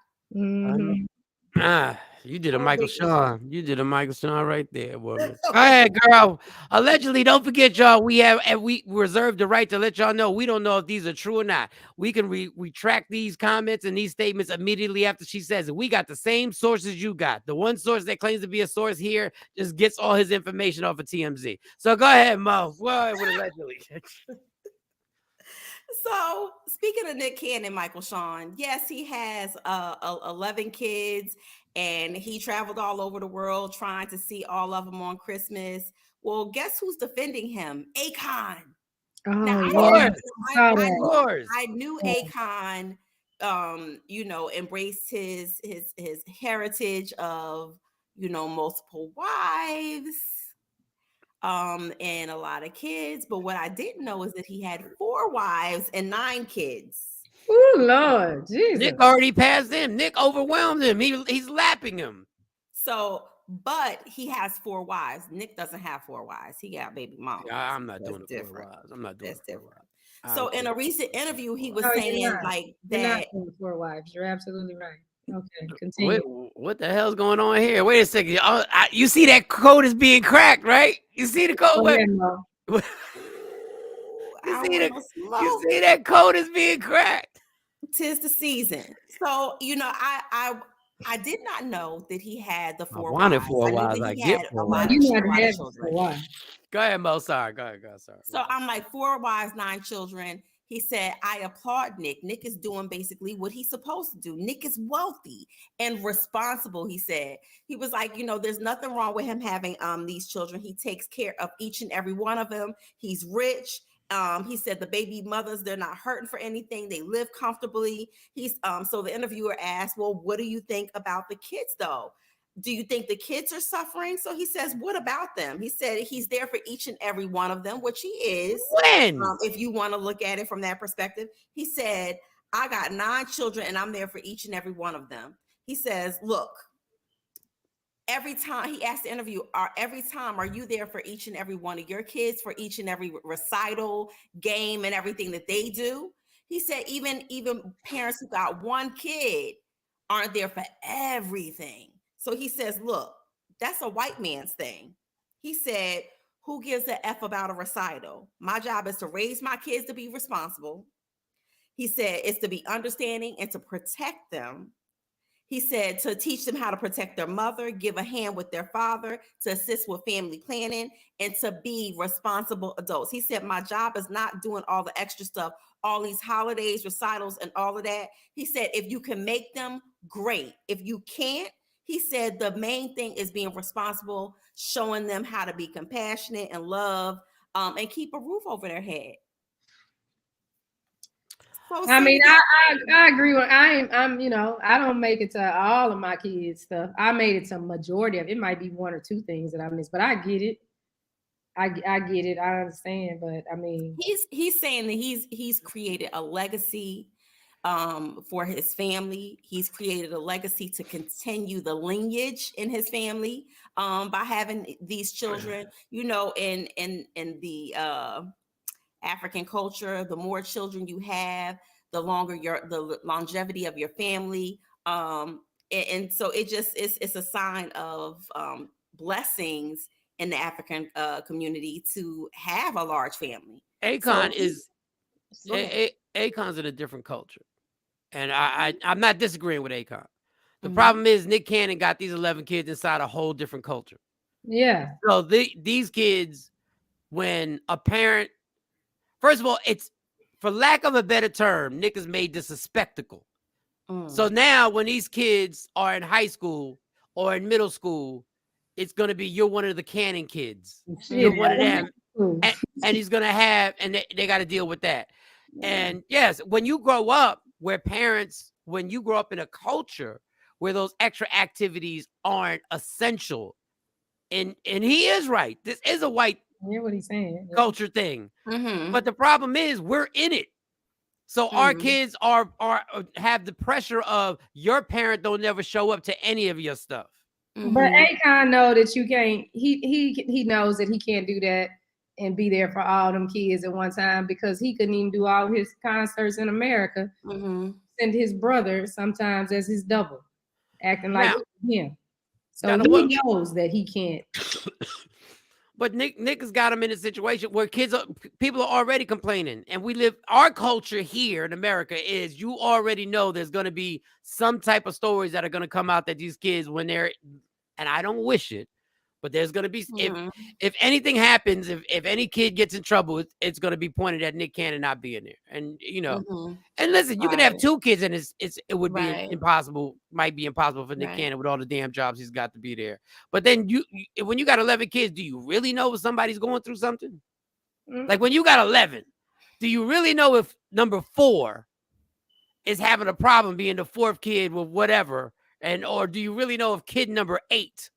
[SPEAKER 6] You did a Michael Shawn. You did a Michael Shawn right there, woman. Go ahead, girl. Allegedly, don't forget, y'all. We reserve the right to let y'all know. We don't know if these are true or not. We can retract these comments and these statements immediately after she says it. We got the same sources you got. The one source that claims to be a source here just gets all his information off of TMZ. So go ahead, Mo. Well, with allegedly.
[SPEAKER 7] So, speaking of Nick Cannon, Michael Shawn, yes, he has 11 kids, and he traveled all over the world trying to see all of them on Christmas. Well, guess who's defending him? Akon. Now, I knew Akon, embraced his heritage of, multiple wives. And a lot of kids, but what I didn't know is that he had 4 wives and 9 kids.
[SPEAKER 5] Oh Lord, Jesus!
[SPEAKER 6] Nick already passed him. Nick overwhelmed him. He's lapping him.
[SPEAKER 7] So, but he has 4 wives. Nick doesn't have 4 wives. He got baby mama.
[SPEAKER 6] I'm not doing it. I'm not doing
[SPEAKER 7] it. So, in a recent interview, he was saying like that.
[SPEAKER 5] You're not 4 wives. You're absolutely right. Okay, continue.
[SPEAKER 6] What the hell's going on here? Wait a second. You see that code is being cracked, right? You see the code? You see that code is being cracked.
[SPEAKER 7] 'Tis the season. So, I did not know that he had the 4 wives.
[SPEAKER 6] I wanted 4 wives. I get 4 wives. Go ahead, Mo. Sorry. Go ahead. Sorry.
[SPEAKER 7] So I'm like 4 wives, 9 children. He said, I applaud Nick. Nick is doing basically what he's supposed to do. Nick is wealthy and responsible, he said. He was like, there's nothing wrong with him having these children. He takes care of each and every one of them. He's rich. He said the baby mothers, they're not hurting for anything. They live comfortably. So the interviewer asked, well, what do you think about the kids, though? Do you think the kids are suffering? So he says, what about them? He said he's there for each and every one of them, which he is.
[SPEAKER 6] When?
[SPEAKER 7] If you want to look at it from that perspective. He said, I got 9 children and I'm there for each and every one of them. He says, look, every time he asked the interview, every time are you there for each and every one of your kids, for each and every recital, game, and everything that they do? He said even parents who got 1 kid aren't there for everything. So he says, look, that's a white man's thing. He said, who gives a F about a recital? My job is to raise my kids to be responsible. He said it's to be understanding and to protect them. He said to teach them how to protect their mother, give a hand with their father, to assist with family planning, and to be responsible adults. He said, my job is not doing all the extra stuff, all these holidays, recitals, and all of that. He said, if you can make them, great. If you can't, he said, the main thing is being responsible, showing them how to be compassionate and love, and keep a roof over their head. So
[SPEAKER 5] I mean, I agree with. I'm you know, I don't make it to all of my kids' stuff. I made it to majority of it. Might be 1 or 2 things that I missed, but I get it. I get it. I understand, but I mean,
[SPEAKER 7] he's saying that he's created a legacy for his family. He's created a legacy to continue the lineage in his family by having these children. You know, in the African culture, the more children you have, the longer the longevity of your family. And so it's a sign of blessings in the African community to have a large family.
[SPEAKER 6] Akon's in a different culture. And I'm not disagreeing with Akon. The problem is Nick Cannon got these 11 kids inside a whole different culture.
[SPEAKER 5] Yeah.
[SPEAKER 6] So these kids, when a parent, first of all, it's, for lack of a better term, Nick has made this a spectacle. So now when these kids are in high school or in middle school, it's going to be, you're one of the Cannon kids. You're one of them. And he's going to have, and they got to deal with that. And yes, when you grow up when you grow up in a culture where those extra activities aren't essential, and he is right. This is a white
[SPEAKER 5] what he's saying.
[SPEAKER 6] culture thing. But the problem is we're in it. So our kids are have the pressure of your parent don't never show up to any of your stuff.
[SPEAKER 5] But Akon know that you can't. He knows that he can't do that and be there for all them kids at one time, because he couldn't even do all his concerts in America. Send his brother sometimes as his double, acting like him. So he knows that he can't.
[SPEAKER 6] But Nick has got him in a situation where people are already complaining, and our culture here in America is, you already know there's going to be some type of stories that are going to come out that these kids, when they're, and I don't wish it, but there's going to be, if anything happens, if any kid gets in trouble, it's going to be pointed at Nick Cannon not being there. And, you know, and listen, you can have 2 kids and it would be impossible, might be impossible for Nick Cannon with all the damn jobs he's got to be there. But then when you got 11 kids, do you really know if somebody's going through something? Like when you got 11, do you really know if number 4 is having a problem being the 4th kid with whatever? Or do you really know if kid number 8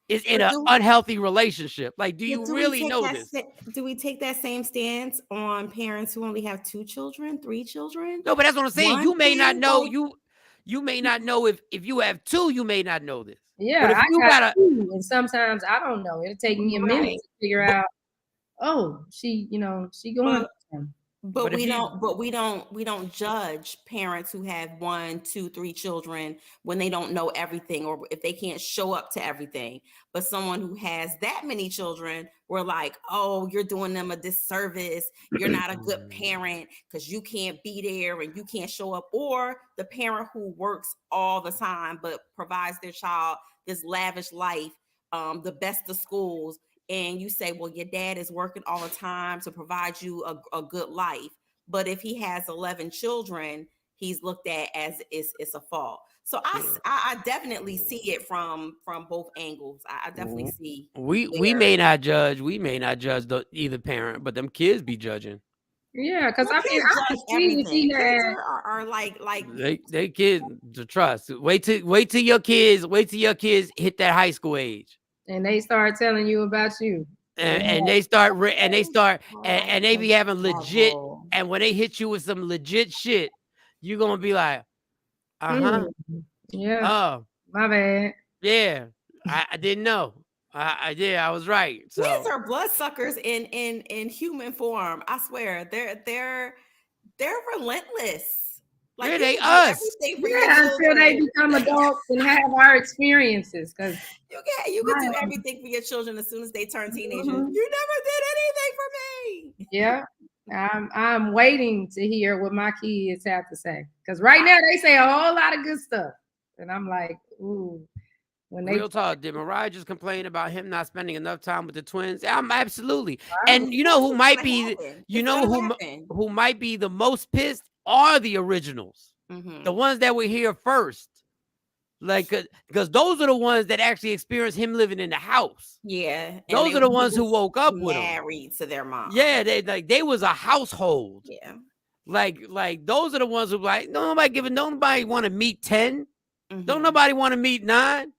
[SPEAKER 6] is in an unhealthy relationship? Like, do you really know this?
[SPEAKER 7] Do we take that same stance on parents who only have 2 children, 3 children?
[SPEAKER 6] No, but that's what I'm saying. You may not know. You may not know if you have 2. You may not know this.
[SPEAKER 5] Yeah,
[SPEAKER 6] but if you got
[SPEAKER 5] 2, and sometimes I don't know. It'll take me a minute to figure out. Oh, she going.
[SPEAKER 7] But we don't judge parents who have 1, 2, 3 children when they don't know everything, or if they can't show up to everything. But someone who has that many children, we're like, oh, you're doing them a disservice. You're not a good parent because you can't be there and you can't show up. Or the parent who works all the time but provides their child this lavish life, the best of schools. And you say, well, your dad is working all the time to provide you a good life. But if he has 11 children, he's looked at as it's a fault. So I definitely see it from both angles. I definitely see.
[SPEAKER 6] We may not judge either parent, but them kids be judging.
[SPEAKER 5] Yeah, because I mean, I see
[SPEAKER 7] kids are like
[SPEAKER 6] they kids to trust. Wait till your kids hit that high school age.
[SPEAKER 5] And they start telling you about you.
[SPEAKER 6] And they be having legit, and when they hit you with some legit shit, you're gonna be like,
[SPEAKER 5] Yeah.
[SPEAKER 6] oh,
[SPEAKER 5] My bad.
[SPEAKER 6] yeah, I didn't know. I was right. So
[SPEAKER 7] Twins are bloodsuckers in human form. I swear, they're relentless. Like
[SPEAKER 6] yeah,
[SPEAKER 7] you
[SPEAKER 6] they
[SPEAKER 7] can do
[SPEAKER 6] us.
[SPEAKER 7] everything for your
[SPEAKER 5] Yeah, until they
[SPEAKER 7] children.
[SPEAKER 5] become adults and have our experiences. Because
[SPEAKER 7] You can do everything for your children as soon as they turn teenagers. You never did anything for me.
[SPEAKER 5] yeah, I'm waiting to hear what my kids have to say. Because right now they say a whole lot of good stuff, and I'm like, ooh. When they
[SPEAKER 6] Real talk, did Mariah just complain about him not spending enough time with the twins? I'm absolutely. And you know who might be, who might be the most pissed are the originals, the ones that were here first. Like, because those are the ones that actually experienced him living in the house.
[SPEAKER 7] Yeah,
[SPEAKER 6] those are the ones who woke up with him.
[SPEAKER 7] Married to their mom.
[SPEAKER 6] Yeah, they was a household.
[SPEAKER 7] Yeah,
[SPEAKER 6] like those are the ones who like nobody want to meet 10. Don't nobody want to meet 9.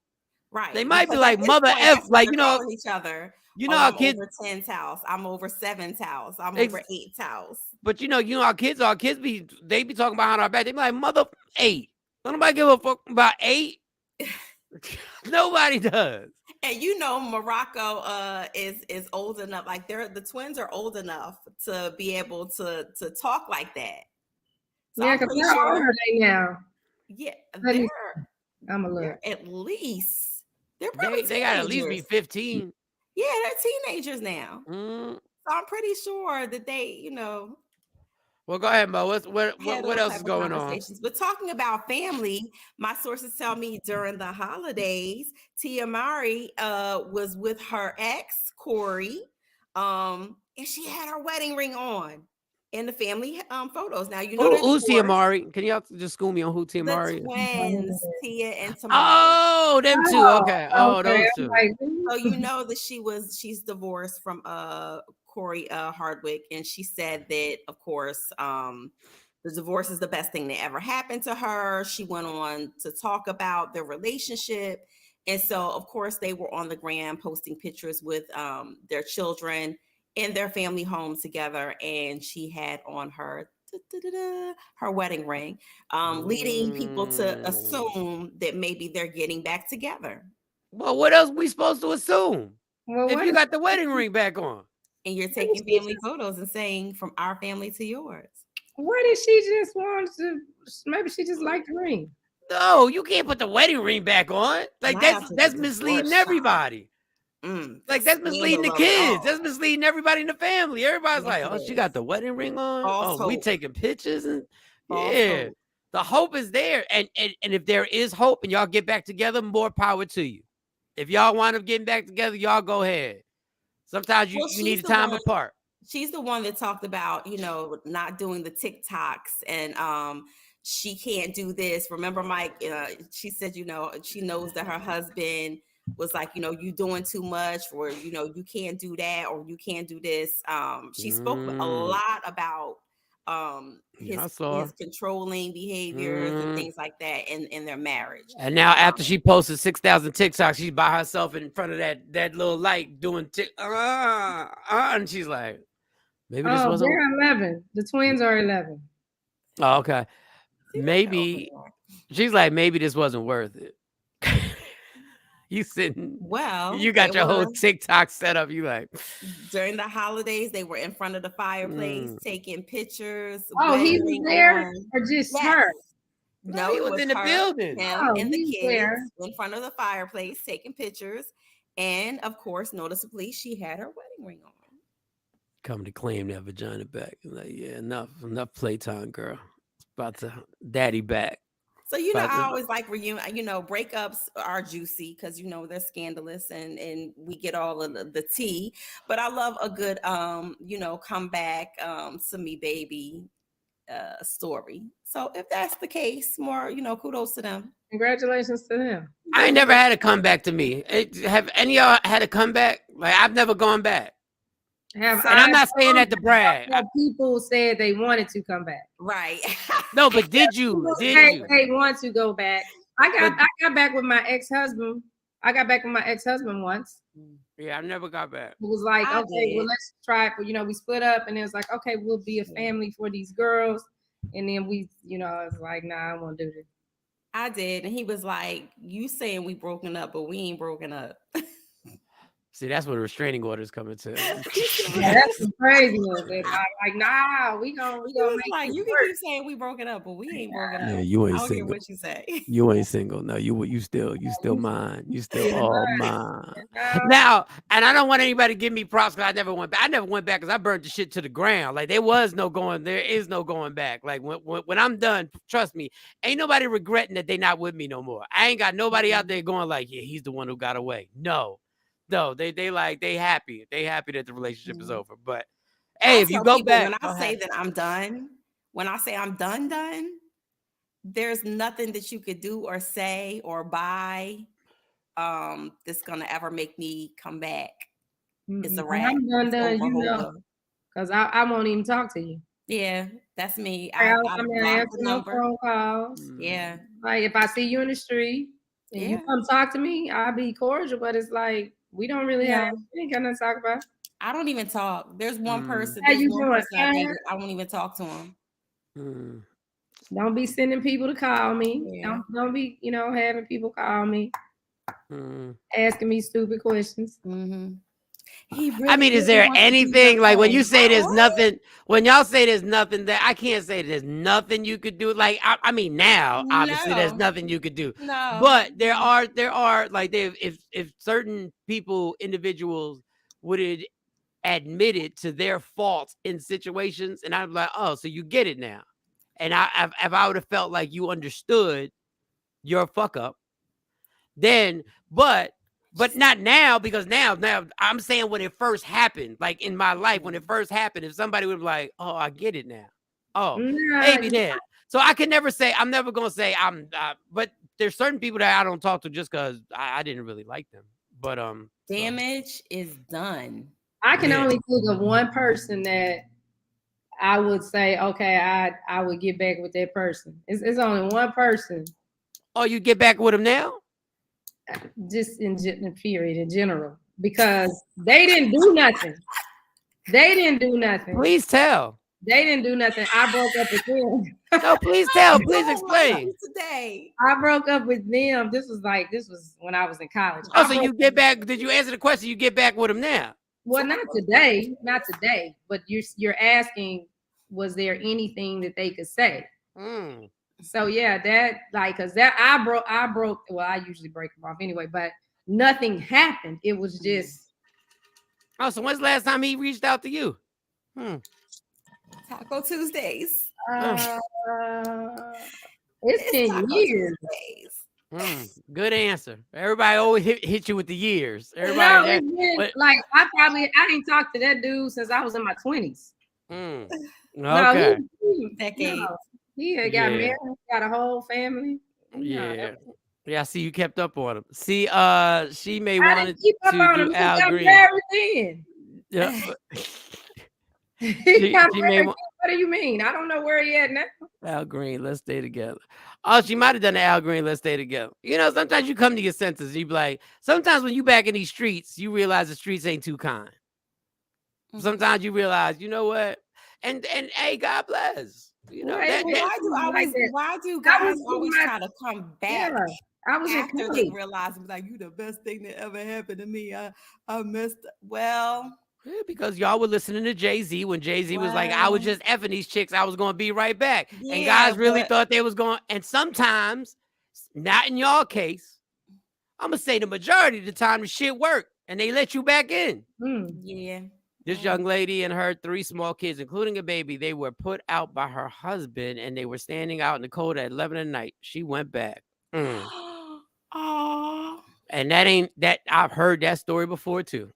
[SPEAKER 7] Right.
[SPEAKER 6] They might be like mother F, like
[SPEAKER 7] each other.
[SPEAKER 6] Our
[SPEAKER 7] I'm
[SPEAKER 6] kids
[SPEAKER 7] over 10's house. I'm over 7's house. I'm over 8's house.
[SPEAKER 6] But our kids be talking about our back. They be like mother 8. Don't nobody give a fuck about 8. Nobody does.
[SPEAKER 7] And Morocco is old enough. Like the twins are old enough to be able to talk like that.
[SPEAKER 5] So yeah, because how old are they now?
[SPEAKER 7] Yeah,
[SPEAKER 5] I'm a little.
[SPEAKER 7] At least they're probably
[SPEAKER 6] they got to at least be 15.
[SPEAKER 7] Yeah, they're teenagers now. So I'm pretty sure that they,
[SPEAKER 6] Well, go ahead, Mo. What else is going on?
[SPEAKER 7] But talking about family, my sources tell me during the holidays, Tia Mowry was with her ex, Corey, and she had her wedding ring on in the family photos. Now,
[SPEAKER 6] who's Tia Mowry? Can y'all just school me on who Tia Mowry is?
[SPEAKER 7] Twins, Tia and Tamari.
[SPEAKER 6] Oh, them two. Okay. Oh, those two.
[SPEAKER 7] So that she's divorced from Corey Hardwick, and she said that, of course, the divorce is the best thing that ever happened to her. She went on to talk about their relationship, and so, of course, they were on the gram posting pictures with their children in their family home together, and she had on her wedding ring, leading people to assume that maybe they're getting back together.
[SPEAKER 6] Well, what else we supposed to assume? If you got the wedding ring back on.
[SPEAKER 7] And you're taking family photos and saying from our family to yours.
[SPEAKER 5] What did she just want to? Maybe she just liked the ring.
[SPEAKER 6] No, you can't put the wedding ring back on. Like that's misleading everybody. Like that's misleading the kids. That's misleading everybody in the family. Everybody's like, oh, she got the wedding ring on. Oh, we taking pictures and yeah. The hope is there. And if there is hope and y'all get back together, more power to you. If y'all wind up getting back together, y'all go ahead. Sometimes you need a time apart.
[SPEAKER 7] She's the one that talked about, not doing the TikToks and she can't do this. Remember, Mike, she said, she knows that her husband was like, you doing too much, or, you can't do that, or you can't do this. She spoke a lot about his controlling behaviors and things like that in their marriage.
[SPEAKER 6] And now after she posted 6,000 TikToks, she's by herself in front of that little light doing and she's like, maybe this wasn't.
[SPEAKER 5] They're 11. The twins are 11.
[SPEAKER 6] Oh, okay. Maybe she's like, maybe this wasn't worth it. You sitting.
[SPEAKER 7] Well,
[SPEAKER 6] you got your whole TikTok set up. You like
[SPEAKER 7] during the holidays, they were in front of the fireplace taking pictures.
[SPEAKER 5] Oh, he was there or just her?
[SPEAKER 7] No,
[SPEAKER 6] he was in the building.
[SPEAKER 7] Him and the kids in front of the fireplace taking pictures. And of course, noticeably, she had her wedding ring on.
[SPEAKER 6] Come to claim that vagina back. Like, yeah, enough playtime, girl. It's about to daddy back.
[SPEAKER 7] So, I always like reunion. Breakups are juicy because, they're scandalous and we get all of the tea. But I love a good, comeback, Simi baby story. So if that's the case, more, kudos to them.
[SPEAKER 5] Congratulations to them.
[SPEAKER 6] I ain't never had a comeback to me. Have any of y'all had a comeback? Like, I've never gone back. I'm not saying that to brag.
[SPEAKER 5] People said they wanted to come back.
[SPEAKER 7] Right.
[SPEAKER 6] No, but did you?
[SPEAKER 5] They want to go back. I got back with my ex-husband. I got back with my ex-husband once.
[SPEAKER 6] Yeah, I never got back.
[SPEAKER 5] It was like, well, let's try it. We split up and it was like, okay, we'll be a family for these girls. And then we, I was like, nah, I won't do this.
[SPEAKER 7] I did, and he was like, "You saying we broken up, but we ain't broken up."
[SPEAKER 6] See, that's where the restraining orders come into.
[SPEAKER 5] Yeah, that's some crazy ones. Like, nah, we gonna
[SPEAKER 7] He was
[SPEAKER 5] make
[SPEAKER 7] like,
[SPEAKER 5] this
[SPEAKER 7] "You can
[SPEAKER 5] work.
[SPEAKER 7] keep saying we broken up, but we ain't broken
[SPEAKER 6] Yeah,
[SPEAKER 7] up.
[SPEAKER 6] you
[SPEAKER 7] I
[SPEAKER 6] ain't
[SPEAKER 7] don't care
[SPEAKER 6] single.
[SPEAKER 7] what you say."
[SPEAKER 6] You ain't single. No, you still mine. You still all mine.
[SPEAKER 5] Nah.
[SPEAKER 6] Now, and I don't want anybody to give me props because I never went back. I never went back because I burned the shit to the ground. Like there is no going back. Like when I'm done, trust me, ain't nobody regretting that they not with me no more. I ain't got nobody out there going like, yeah, he's the one who got away. No, they happy. They happy that the relationship is over. But hey,
[SPEAKER 7] I
[SPEAKER 6] if you
[SPEAKER 7] tell
[SPEAKER 6] go
[SPEAKER 7] people,
[SPEAKER 6] back,
[SPEAKER 7] when I say that I'm done, when I say I'm done, there's nothing that you could do or say or buy that's gonna ever make me come back. It's a wrap.
[SPEAKER 5] I'm done,
[SPEAKER 7] It's over,
[SPEAKER 5] because I won't even talk to you.
[SPEAKER 7] Yeah, that's me.
[SPEAKER 5] I
[SPEAKER 7] I
[SPEAKER 5] mean, I
[SPEAKER 7] blocked
[SPEAKER 5] answer
[SPEAKER 7] the
[SPEAKER 5] no
[SPEAKER 7] number.
[SPEAKER 5] phone calls.
[SPEAKER 7] Yeah.
[SPEAKER 5] Like if I see you in the street and you come talk to me, I'll be cordial. But it's like we don't really have. We ain't got nothing to talk about.
[SPEAKER 7] I don't even talk. There's one person.
[SPEAKER 5] How
[SPEAKER 7] There's
[SPEAKER 5] you
[SPEAKER 7] one
[SPEAKER 5] doing,
[SPEAKER 7] person I dated. I won't even talk to him.
[SPEAKER 5] Don't be sending people to call me.
[SPEAKER 7] Yeah.
[SPEAKER 5] Don't be, having people call me, asking me stupid questions.
[SPEAKER 7] He really
[SPEAKER 6] I mean, is there anything like when you say there's nothing, when y'all say there's nothing that I can't say there's nothing you could do? Like, I mean, now obviously there's nothing you could do, but there are like if certain people, individuals would admit it to their faults in situations, and I'm like, oh, so you get it now. And if I would have felt like you understood your fuck up, then, but not now, because now I'm saying when it first happened, like in my life, when it first happened, if somebody would be like, oh, I get it now. Oh, maybe then. So I can never say, I'm never going to say but there's certain people that I don't talk to just because I didn't really like them. But
[SPEAKER 7] damage is done.
[SPEAKER 5] I can only think of one person that I would say, okay, I would get back with that person. It's only one person.
[SPEAKER 6] Oh, you get back with him now?
[SPEAKER 5] Just in period, in general, because they didn't do nothing. They didn't do nothing.
[SPEAKER 6] Please tell.
[SPEAKER 5] They didn't do nothing. I broke up with them.
[SPEAKER 6] No, please tell. Please explain.
[SPEAKER 7] Today,
[SPEAKER 5] I broke up with them. This was when I was in college.
[SPEAKER 6] Oh, so you get back? Did you answer the question? You get back with him now?
[SPEAKER 5] Well, not today. But you're asking, was there anything that they could say? So yeah, cause that I broke. Well, I usually break them off anyway, but nothing happened. It was just.
[SPEAKER 6] Oh, so when's the last time he reached out to you?
[SPEAKER 7] Taco Tuesdays.
[SPEAKER 5] It's 10 years.
[SPEAKER 6] Good answer. Everybody always hit you with the years. Everybody.
[SPEAKER 5] I ain't talked to that dude since I was in my 20s.
[SPEAKER 6] Okay.
[SPEAKER 5] Decades. He had got married, got a whole family.
[SPEAKER 6] Yeah. Yeah, I see you kept up on him. See, she may
[SPEAKER 5] I
[SPEAKER 6] want
[SPEAKER 5] didn't keep up
[SPEAKER 6] to
[SPEAKER 5] on
[SPEAKER 6] do
[SPEAKER 5] him
[SPEAKER 6] Al
[SPEAKER 5] since
[SPEAKER 6] Green.
[SPEAKER 5] I married then.
[SPEAKER 6] Yeah.
[SPEAKER 5] What do you mean? I don't know where he at now.
[SPEAKER 6] Al Green, let's stay together. Oh, she might have done the Al Green, let's stay together. You know, sometimes you come to your senses. You be like, sometimes when you back in these streets, you realize the streets ain't too kind. Sometimes you realize, you know what? And hey, God bless. You know,
[SPEAKER 7] why do guys always try to come back?
[SPEAKER 5] Yeah, I was
[SPEAKER 7] after they realize, like, you the best thing that ever happened to me. I missed. Well,
[SPEAKER 6] yeah, because y'all were listening to Jay-Z when Jay-Z was like, I was just effing these chicks. I was going to be right back.
[SPEAKER 7] Yeah,
[SPEAKER 6] and guys really thought they was going. And sometimes, not in y'all case, I'm going to say the majority of the time the shit worked and they let you back in.
[SPEAKER 7] Yeah.
[SPEAKER 6] This young lady and her 3 small kids, including a baby, they were put out by her husband and they were standing out in the cold at 11 at night. She went back.
[SPEAKER 7] Oh.
[SPEAKER 6] And that I've heard that story before too.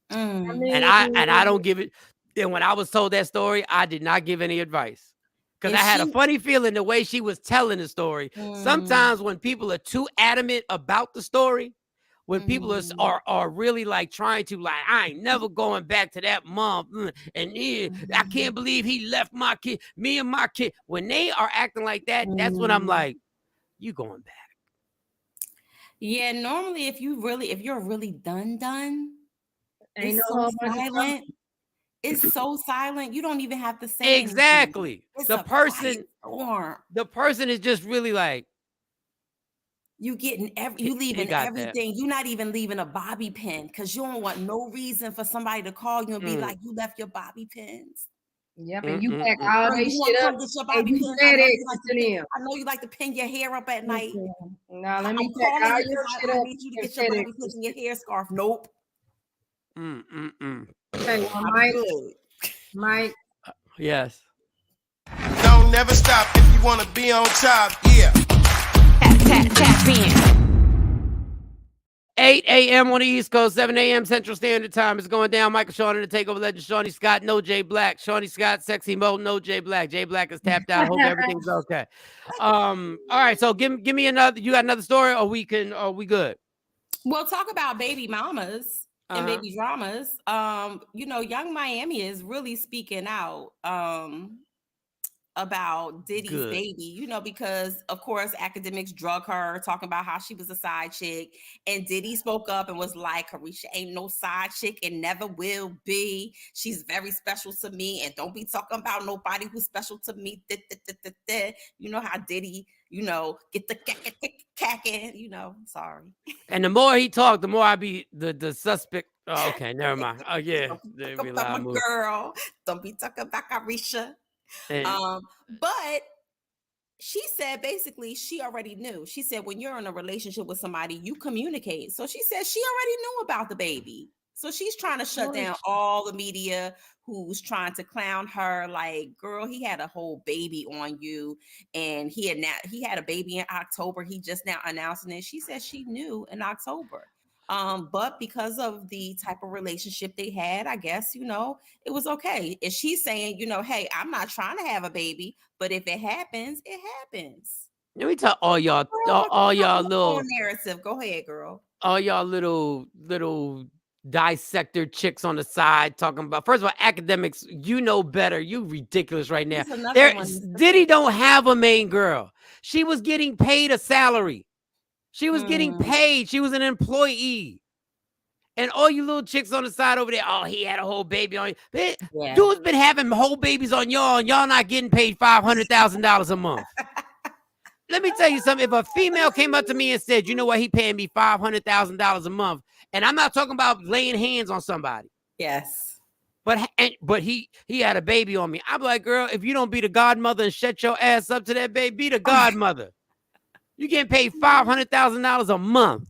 [SPEAKER 6] And I don't give it. And when I was told that story, I did not give any advice because I had a funny feeling the way she was telling the story. Sometimes when people are too adamant about the story, when people are really like trying to like, I ain't never going back to that mom, and I can't believe he left my kid, me and my kid. When they are acting like that, that's when I'm like, you going back.
[SPEAKER 7] Yeah, normally if you're really done,
[SPEAKER 5] ain't
[SPEAKER 7] it's
[SPEAKER 5] no
[SPEAKER 7] so silent. It's so silent. You don't even have to say
[SPEAKER 6] exactly.
[SPEAKER 7] The
[SPEAKER 6] person is just really like,
[SPEAKER 7] you leaving everything. You're not even leaving a bobby pin because you don't want no reason for somebody to call you and be like, you left your bobby pins.
[SPEAKER 5] Yep, and you pack all they shit up.
[SPEAKER 7] And you
[SPEAKER 5] said it to them.
[SPEAKER 7] I know you like to pin your hair up at night.
[SPEAKER 5] No, let me pack all your shit up.
[SPEAKER 7] I need you to get your bobby pins and your hair scarf. Nope.
[SPEAKER 5] Okay, well, Mike.
[SPEAKER 6] Yes.
[SPEAKER 4] Don't never stop if you want to be on top. Yeah.
[SPEAKER 3] Tap in.
[SPEAKER 6] 8 a.m. on the East Coast, 7 a.m. Central Standard Time. It's going down. Michael Shawn and the Takeover legend, Shawnee Scott, no J Black. Shawnee Scott, Sexy Mo, no J Black. J Black is tapped out. Hope everything's okay. All right, so give me another. You got another story, or we good?
[SPEAKER 7] We'll talk about baby mamas and baby dramas. Young Miami is really speaking out about Diddy's baby, because of course academics drug her, talking about how she was a side chick, and Diddy spoke up and was like, Carisha ain't no side chick and never will be. She's very special to me, and don't be talking about nobody who's special to me. You know how Diddy, get the cacking, sorry.
[SPEAKER 6] And the more he talked, the more I be the suspect. Oh, okay, never mind. Oh yeah,
[SPEAKER 7] don't be about my girl. Don't be talking about Carisha. But she said basically she already knew. She said when you're in a relationship with somebody, you communicate. So she said she already knew about the baby. So she's trying to shut down all the media who's trying to clown her. Like, girl, he had a whole baby on you, and he had a baby in October. He just now announcing it. She said she knew in October. But because of the type of relationship they had, I guess, it was okay. And she's saying, hey, I'm not trying to have a baby, but if it happens, it happens.
[SPEAKER 6] Let me tell all y'all little
[SPEAKER 7] narrative. Go ahead, girl.
[SPEAKER 6] All y'all little dissector chicks on the side talking about, first of all, academics, you know better. You ridiculous right now. Diddy don't have a main girl. She was getting paid a salary. She was getting paid. She was an employee. And all you little chicks on the side over there, oh, he had a whole baby on you. Dude's been having whole babies on y'all, and y'all not getting paid $500,000 a month. Let me tell you something. If a female came up to me and said, you know what, he paying me $500,000 a month, and I'm not talking about laying hands on somebody.
[SPEAKER 7] Yes.
[SPEAKER 6] But he had a baby on me. I'm like, girl, if you don't be the godmother and shut your ass up to that baby, be the godmother. You getting paid $500,000 a month.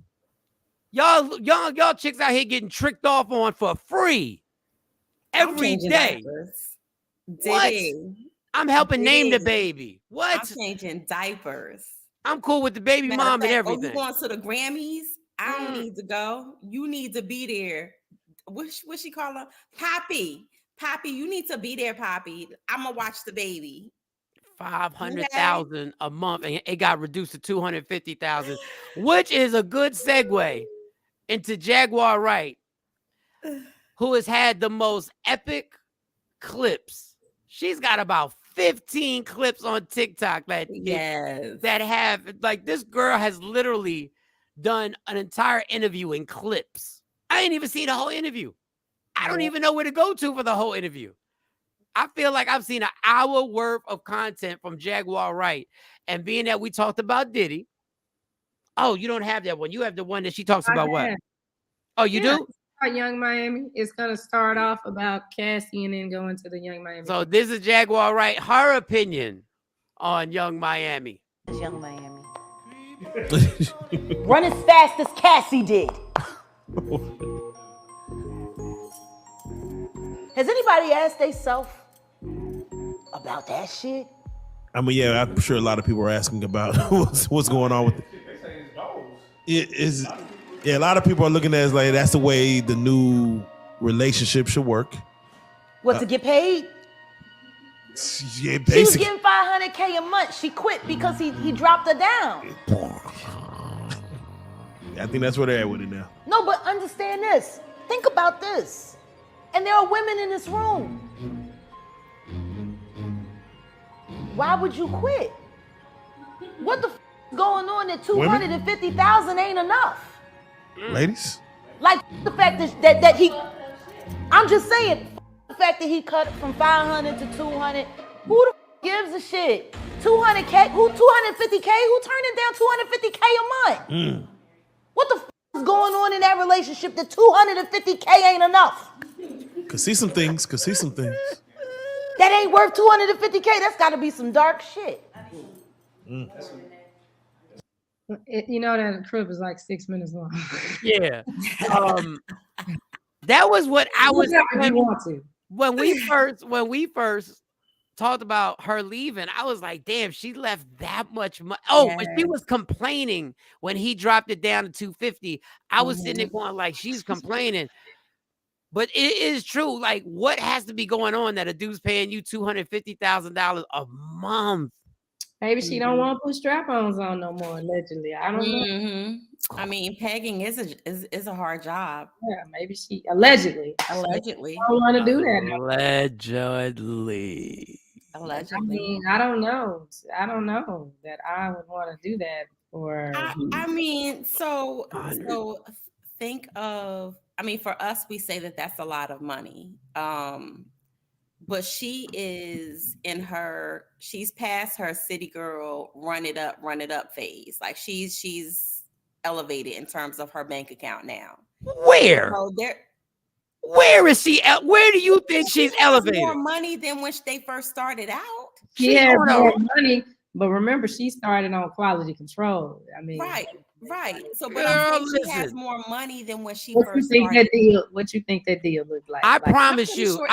[SPEAKER 6] Y'all chicks out here getting tricked off on for free every day. What? I'm helping name the baby. What?
[SPEAKER 7] I'm changing diapers.
[SPEAKER 6] I'm cool with the baby mom and everything.
[SPEAKER 7] You going to the Grammys? I don't need to go. You need to be there. What she call her? Poppy. Poppy, you need to be there, Poppy. I'm gonna watch the baby.
[SPEAKER 6] 500,000 a month, and it got reduced to 250,000, which is a good segue into Jaguar Wright, who has had the most epic clips. She's got about 15 clips on TikTok that have, like, this girl has literally done an entire interview in clips. I ain't even seen the whole interview. I don't even know where to go to for the whole interview. I feel like I've seen an hour worth of content from Jaguar Wright. And being that we talked about Diddy. Oh, you don't have that one. You have the one that she talks about what? Oh, you do?
[SPEAKER 5] Young Miami. It's going to start off about Cassie and then go into the Young Miami.
[SPEAKER 6] So this is Jaguar Wright, her opinion on Young Miami.
[SPEAKER 9] Young Miami. Run as fast as Cassie did. Has anybody asked themselves about that shit?
[SPEAKER 10] I mean, yeah, I'm sure a lot of people are asking about what's going on with it. Yeah, a lot of people are looking at it as like that's the way the new relationship should work.
[SPEAKER 9] What, to get paid?
[SPEAKER 10] Yeah, basically.
[SPEAKER 9] She was getting $500K a month. She quit because he dropped her down.
[SPEAKER 10] I think that's where they're at with it now.
[SPEAKER 9] No, but understand this. Think about this. And there are women in this room. Why would you quit? What the f going on that 250,000 ain't enough?
[SPEAKER 10] Ladies?
[SPEAKER 9] Like the fact that he, I'm just saying, the fact that he cut from 500 to 200. Who the gives a shit? 200K? Who 250K? Who turning down 250K a month? What the is going on in that relationship that 250K ain't enough?
[SPEAKER 10] Could see some things.
[SPEAKER 9] That ain't worth 250K. That's got to be some dark shit.
[SPEAKER 5] You know that trip is like 6 minutes long.
[SPEAKER 6] Yeah. That was what I was.
[SPEAKER 5] You want to.
[SPEAKER 6] When we first talked about her leaving, I was like, damn, she left that much money. Oh, when she was complaining when he dropped it down to 250, I was sitting there going like, she's complaining. But it is true. Like, what has to be going on that a dude's paying you $250,000 a month?
[SPEAKER 5] Maybe she don't want to put strap-ons on no more. Allegedly, I don't know.
[SPEAKER 7] I mean, pegging is a hard job.
[SPEAKER 5] Yeah, maybe she allegedly
[SPEAKER 7] don't
[SPEAKER 5] want to do that.
[SPEAKER 6] Allegedly.
[SPEAKER 5] I mean, I don't know that I would want to do that for.
[SPEAKER 7] I mean, so think of. I mean, for us, we say that that's a lot of money. But she is she's past her city girl run it up phase. Like she's elevated in terms of her bank account now.
[SPEAKER 6] Where?
[SPEAKER 7] So
[SPEAKER 6] where is she? Where do you think she's elevated?
[SPEAKER 7] More money than when they first started out.
[SPEAKER 5] She has more money, but remember, she started on quality control. I mean,
[SPEAKER 7] right. So, but I'm saying she has more money than when she first
[SPEAKER 5] started. What you think that deal looked like?
[SPEAKER 6] I promise you,
[SPEAKER 7] sure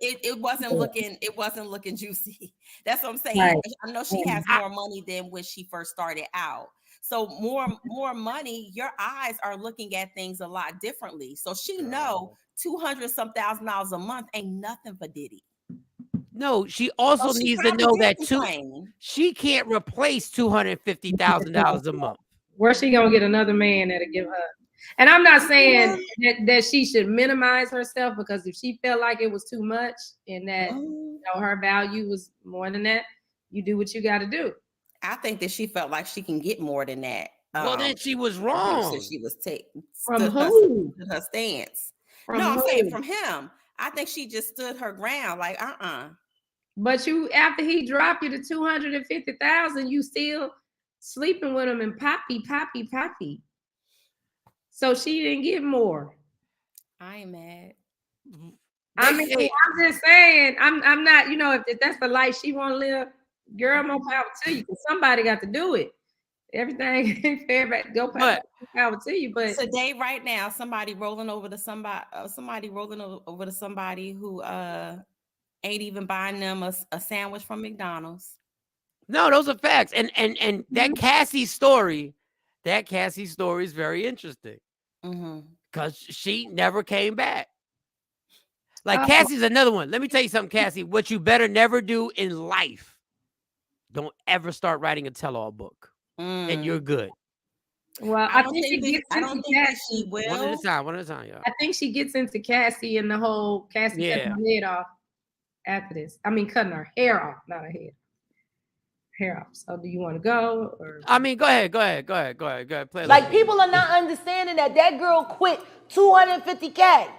[SPEAKER 7] it wasn't looking juicy. That's what I'm saying.
[SPEAKER 5] Right.
[SPEAKER 7] I know she has more money than when she first started out. So more money, your eyes are looking at things a lot differently. So she know $200,000 a month ain't nothing for Diddy.
[SPEAKER 6] No, she also needs to know that she can't replace $250,000 a month.
[SPEAKER 5] Where's she gonna get another man that'll give her? And I'm not saying that she should minimize herself, because if she felt like it was too much and that her value was more than that, you do what you got to do.
[SPEAKER 7] I think that she felt like she can get more than that.
[SPEAKER 6] Well, then she was wrong.
[SPEAKER 7] She was
[SPEAKER 5] from who?
[SPEAKER 7] Her stance.
[SPEAKER 5] From
[SPEAKER 7] I'm
[SPEAKER 5] who?
[SPEAKER 7] saying from him. I think she just stood her ground. Like
[SPEAKER 5] But after he dropped you to 250,000, you still sleeping with him and poppy. So she didn't get more.
[SPEAKER 7] I ain't mad.
[SPEAKER 5] I mean, I'm just saying, I'm not, if that's the life she want to live, girl, more power to you. Because somebody got to do it. Everything ain't fair, but power to you. But
[SPEAKER 7] today, right now, somebody rolling over to somebody who ain't even buying them a sandwich from McDonald's.
[SPEAKER 6] No, those are facts. And that Cassie story is very interesting. Because she never came back. Like Cassie's another one. Let me tell you something, Cassie. What you better never do in life, don't ever start writing a tell-all book. And you're good.
[SPEAKER 5] Well, I think she
[SPEAKER 7] will.
[SPEAKER 6] One at a time, y'all.
[SPEAKER 5] I think she gets into Cassie and the whole Cassie cutting her head off after this. I mean, cutting her hair off, not her head. Hair off. So do you want to go? Or
[SPEAKER 6] I mean, go ahead. Play
[SPEAKER 9] like people are not understanding that girl quit 250K.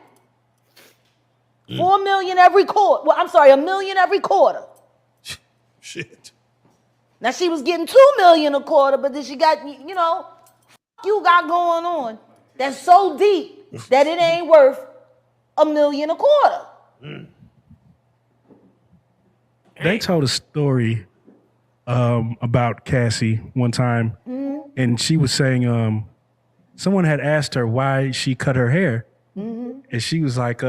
[SPEAKER 9] 4 million every quarter. Well, I'm sorry, $1 million every quarter.
[SPEAKER 10] Shit.
[SPEAKER 9] Now she was getting 2 million a quarter, but then she got, you got going on that's so deep that it ain't worth $1 million a quarter.
[SPEAKER 11] They told a story about Cassie one time, and she was saying someone had asked her why she cut her hair, and she was like,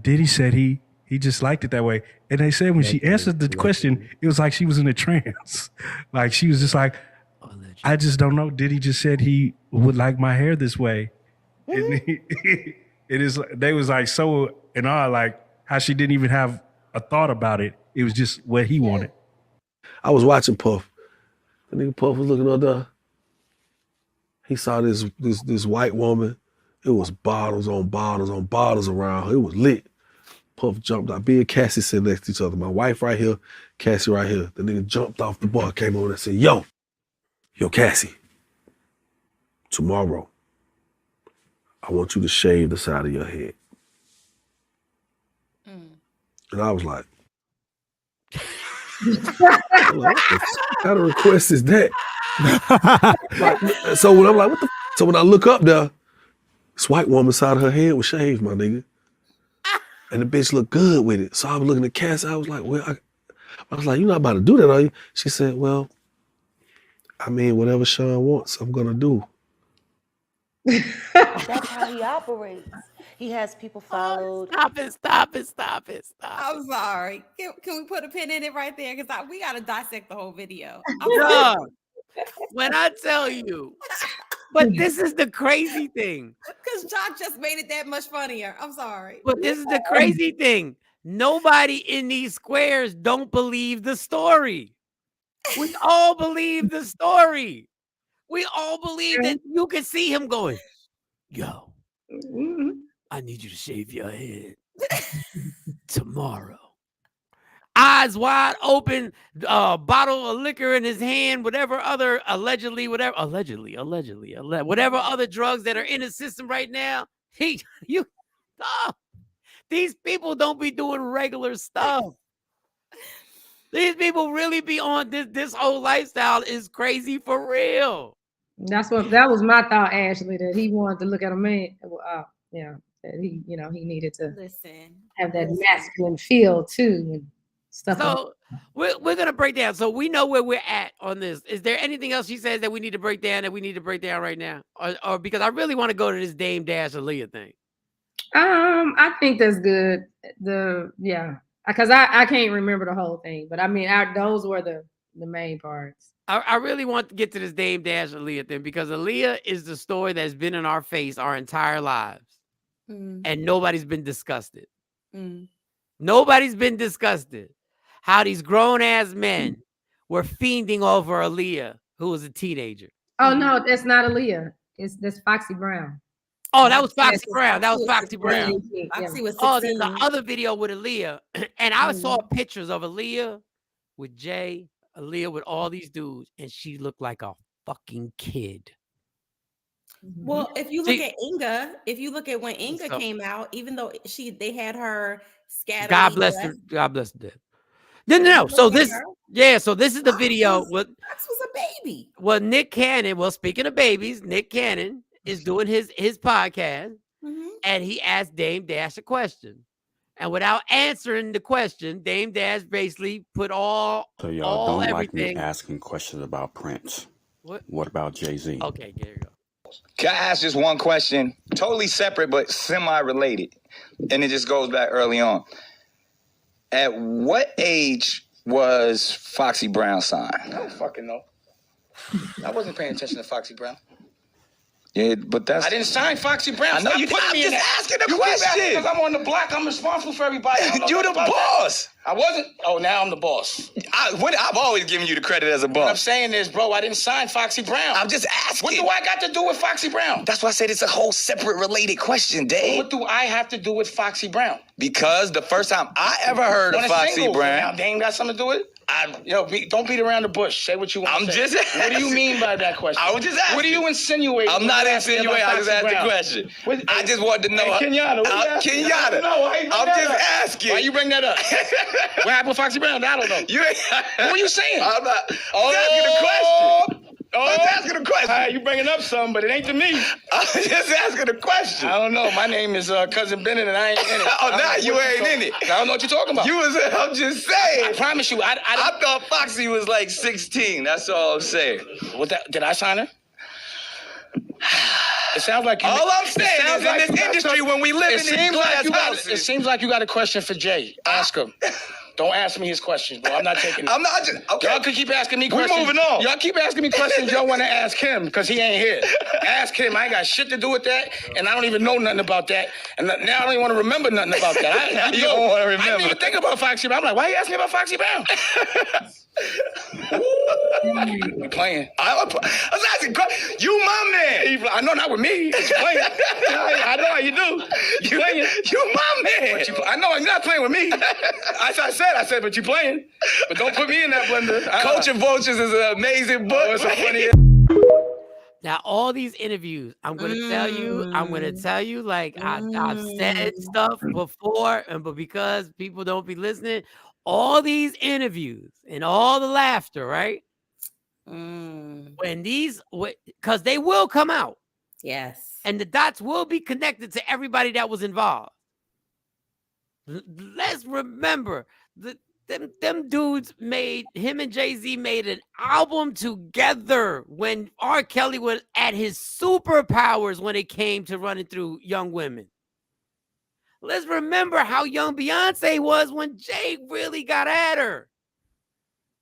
[SPEAKER 11] Diddy said he just liked it that way. And they said when she answered the question, it was like she was in a trance. Like she was just like, I just don't know. Diddy just said he would like my hair this way. And they was like so in awe, like how she didn't even have a thought about it. It was just what he wanted.
[SPEAKER 12] I was watching Puff. The nigga Puff was looking up there. He saw this white woman. It was bottles on bottles on bottles around her. It was lit. Puff jumped out. Me and Cassie sitting next to each other. My wife right here, Cassie right here. The nigga jumped off the bar, came over and said, yo, Cassie, tomorrow, I want you to shave the side of your head. And I was like, what kind of request is that? So when I'm like, what the? So when I look up there, this white woman side of her head was shaved, my nigga. And the bitch looked good with it. So I was looking at Cass. I was like, well, I was like, you're not about to do that, are you? She said, well, I mean, whatever Shawn wants, I'm going to do.
[SPEAKER 9] That's how he operates. He has people followed.
[SPEAKER 6] Stop it.
[SPEAKER 7] I'm sorry. Can we put a pin in it right there? Because we got to dissect the whole video.
[SPEAKER 6] No. When I tell you, but this is the crazy thing.
[SPEAKER 7] Because Josh just made it that much funnier. I'm sorry.
[SPEAKER 6] But this is the crazy thing. Nobody in these squares don't believe the story. We all believe the story. We all believe that you can see him going, yo, I need you to shave your head tomorrow. Eyes wide open, bottle of liquor in his hand, whatever other allegedly whatever other drugs that are in his system right now. These people don't be doing regular stuff. These people really be on this whole lifestyle is crazy for real.
[SPEAKER 5] That was my thought, Ashley, that he wanted to look at a man. That he needed to have that masculine feel too and stuff.
[SPEAKER 6] So we're gonna break down. So we know where we're at on this. Is there anything else she says that we need to break down right now? Or because I really want to go to this Dame Dash Aaliyah thing.
[SPEAKER 5] I think that's good. Because I can't remember the whole thing, but I mean, those were the main parts.
[SPEAKER 6] I really want to get to this Dame Dash Aaliyah thing because Aaliyah is the story that's been in our face our entire lives. And nobody's been disgusted. Nobody's been disgusted. How these grown-ass men were fiending over Aaliyah, who was a teenager.
[SPEAKER 5] Oh, no, that's not Aaliyah. That's Foxy Brown.
[SPEAKER 6] Oh, that was Foxy Brown. Foxy was 16. Oh, there's the other video with Aaliyah. And I saw pictures of Aaliyah with Jay, Aaliyah with all these dudes, and she looked like a fucking kid.
[SPEAKER 7] Well, if you look at Inga, when Inga came out, even though they had her scattered.
[SPEAKER 6] God bless her. God bless her. No. So this is the video.
[SPEAKER 7] Fox was a baby.
[SPEAKER 6] Well, Nick Cannon. Well, speaking of babies, Nick Cannon is doing his podcast, and he asked Dame Dash a question, and without answering the question, Dame Dash basically put all.
[SPEAKER 13] So y'all don't like me asking questions about Prince. What about Jay-Z?
[SPEAKER 6] Okay, there you go.
[SPEAKER 14] Can I ask just one question? Totally separate, but semi-related. And it just goes back early on. At what age was Foxy Brown signed?
[SPEAKER 15] I don't fucking know. I wasn't paying attention to Foxy Brown.
[SPEAKER 14] Yeah, but I
[SPEAKER 15] didn't sign Foxy Brown.
[SPEAKER 14] I know you didn't. I'm just asking the question.
[SPEAKER 15] Because I'm on the block. I'm responsible for everybody.
[SPEAKER 14] You're the boss.
[SPEAKER 15] I wasn't. Oh, now I'm the boss.
[SPEAKER 14] I've always given you the credit as a boss.
[SPEAKER 15] What I'm saying is, bro, I didn't sign Foxy Brown.
[SPEAKER 14] I'm just asking.
[SPEAKER 15] What do I got to do with Foxy Brown?
[SPEAKER 14] That's why I said it's a whole separate related question, Dave.
[SPEAKER 15] What do I have to do with Foxy Brown?
[SPEAKER 14] Because the first time I ever heard of Foxy Brown.
[SPEAKER 15] Now, Dame got something to do with it? Don't beat around the bush. Say what you want to say.
[SPEAKER 14] I'm just asking.
[SPEAKER 15] What do you mean by that question?
[SPEAKER 14] I was just asking.
[SPEAKER 15] What are you insinuating?
[SPEAKER 14] I'm not insinuating. I just asked the question. I just wanted to know.
[SPEAKER 15] Hey, Kenyatta.
[SPEAKER 14] Kenyatta. I'm just asking.
[SPEAKER 15] Why you bring that up? What happened with Foxy Brown? I don't know. What are you saying?
[SPEAKER 14] I'm not. Asking the question. I'm just asking a question.
[SPEAKER 15] All right, you bringing up something, but it ain't to me.
[SPEAKER 14] I'm just asking a question.
[SPEAKER 15] I don't know. My name is Cousin Bennett, and I ain't in it.
[SPEAKER 14] Now you ain't in it.
[SPEAKER 15] I don't know what you're talking about.
[SPEAKER 14] I'm just saying.
[SPEAKER 15] I promise you. I
[SPEAKER 14] thought Foxy was like 16. That's all I'm saying.
[SPEAKER 15] Did I sign her? It sounds like you.
[SPEAKER 14] All I'm saying is in this industry, when we live in these glass houses.
[SPEAKER 15] It seems like you got a question for Jay. Ask him. Don't ask me his questions, bro. I'm not taking it.
[SPEAKER 14] I'm not just, okay.
[SPEAKER 15] Y'all could keep asking me questions.
[SPEAKER 14] We're moving on.
[SPEAKER 15] Y'all keep asking me questions y'all want to ask him because he ain't here. Ask him. I ain't got shit to do with that, and I don't even know nothing about that. And now I don't even want to remember nothing about that.
[SPEAKER 14] You don't want to remember.
[SPEAKER 15] I didn't even think about Foxy Brown. I'm like, why are you asking me about Foxy Brown? You playing.
[SPEAKER 14] I was asking, you my man.
[SPEAKER 15] I know, not with me. But you playing. I know how you do. You playing.
[SPEAKER 14] You my man.
[SPEAKER 15] I know you're not playing with me. As I said, but you playing. But don't put me in that blender.
[SPEAKER 14] Culture Vultures is an amazing book.
[SPEAKER 15] Oh, it's so funny.
[SPEAKER 6] Now, all these interviews, I'm gonna tell you, like I've said stuff before, but because people don't be listening, all these interviews and all the laughter, right? When because they will come out.
[SPEAKER 7] Yes.
[SPEAKER 6] And the dots will be connected to everybody that was involved. Let's remember them dudes him and Jay-Z made an album together when R. Kelly was at his superpowers when it came to running through young women. Let's remember how young Beyonce was when Jay really got at her.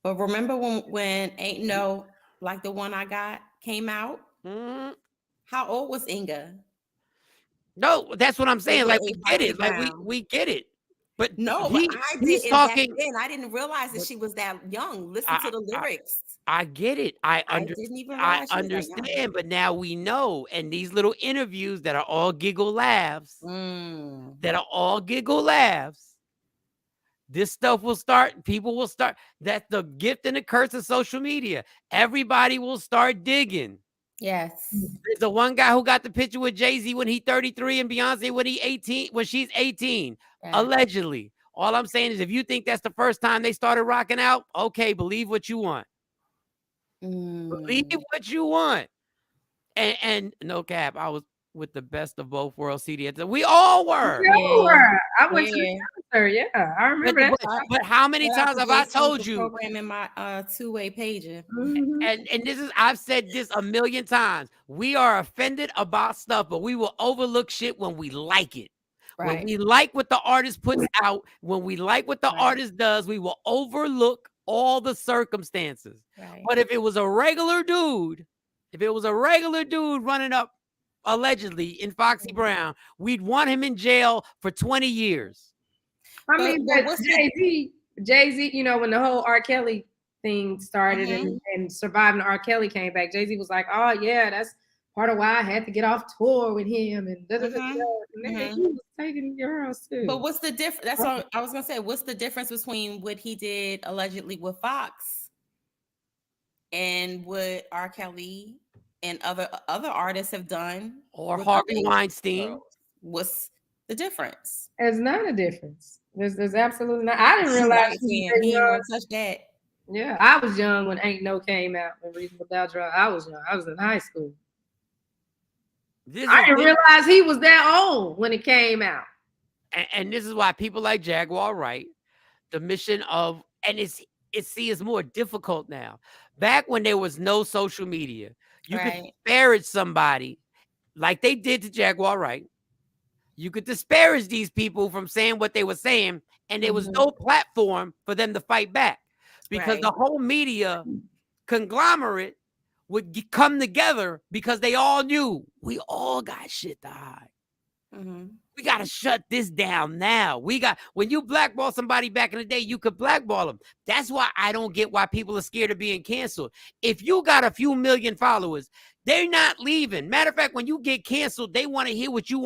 [SPEAKER 7] But remember when Ain't No Like the One I Got came out? How old was Inga?
[SPEAKER 6] No, that's what I'm saying. Like, we get it. Like, we get it. But
[SPEAKER 7] no,
[SPEAKER 6] he's
[SPEAKER 7] talking. Back then, I didn't realize that she was that young. Listen to the lyrics.
[SPEAKER 6] I get it. I
[SPEAKER 7] didn't even realize
[SPEAKER 6] I understand, but now we know. And these little interviews that are all giggle laughs, this stuff will start. People will start. That's the gift and the curse of social media. Everybody will start digging.
[SPEAKER 7] Yes.
[SPEAKER 6] There's the one guy who got the picture with Jay-Z when he's 33 and Beyonce when she's 18, allegedly. All I'm saying is if you think that's the first time they started rocking out, okay, believe what you want. Believe what you want. And no cap, I was with the best of both worlds CD. We all were.
[SPEAKER 5] I went to the concert. Yeah, I remember that.
[SPEAKER 6] But how many times have I told you?
[SPEAKER 7] Programming my two-way pager.
[SPEAKER 6] And this is, I've said this a million times. We are offended about stuff, but we will overlook shit when we like it. When we like what the artist puts out, when we like what the artist does, we will overlook all the circumstances. But if it was a regular dude, running up allegedly in Foxy Brown, we'd want him in jail for 20 years.
[SPEAKER 5] I mean, but Jay-Z, you know, when the whole R. Kelly thing started and Surviving R. Kelly came back, Jay-Z was like, oh yeah, that's part of why I had to get off tour with him and he was taking girls too.
[SPEAKER 7] But what's the difference? That's what I was gonna say. What's the difference between what he did allegedly with Fox and what R. Kelly and other artists have done,
[SPEAKER 6] or Harvey Weinstein?
[SPEAKER 7] What's the difference?
[SPEAKER 5] There's not a difference. There's absolutely not. I didn't realize
[SPEAKER 7] he didn't touch that.
[SPEAKER 5] Yeah, I was young when Ain't No came out. And Reasonable Doubt Drug. I was young. I was in high school. I didn't realize he was that old when it came out.
[SPEAKER 6] And this is why people like Jaguar Wright, the mission of, and it's more difficult now. Back when there was no social media, you could disparage somebody like they did to Jaguar Wright. You could disparage these people from saying what they were saying, and there was no platform for them to fight back because the whole media conglomerate would come together because they all knew we all got shit to hide. We got to shut this down now. When you blackball somebody back in the day, you could blackball them. That's why I don't get why people are scared of being canceled. If you got a few million followers, they're not leaving. Matter of fact, when you get canceled, they want to hear what you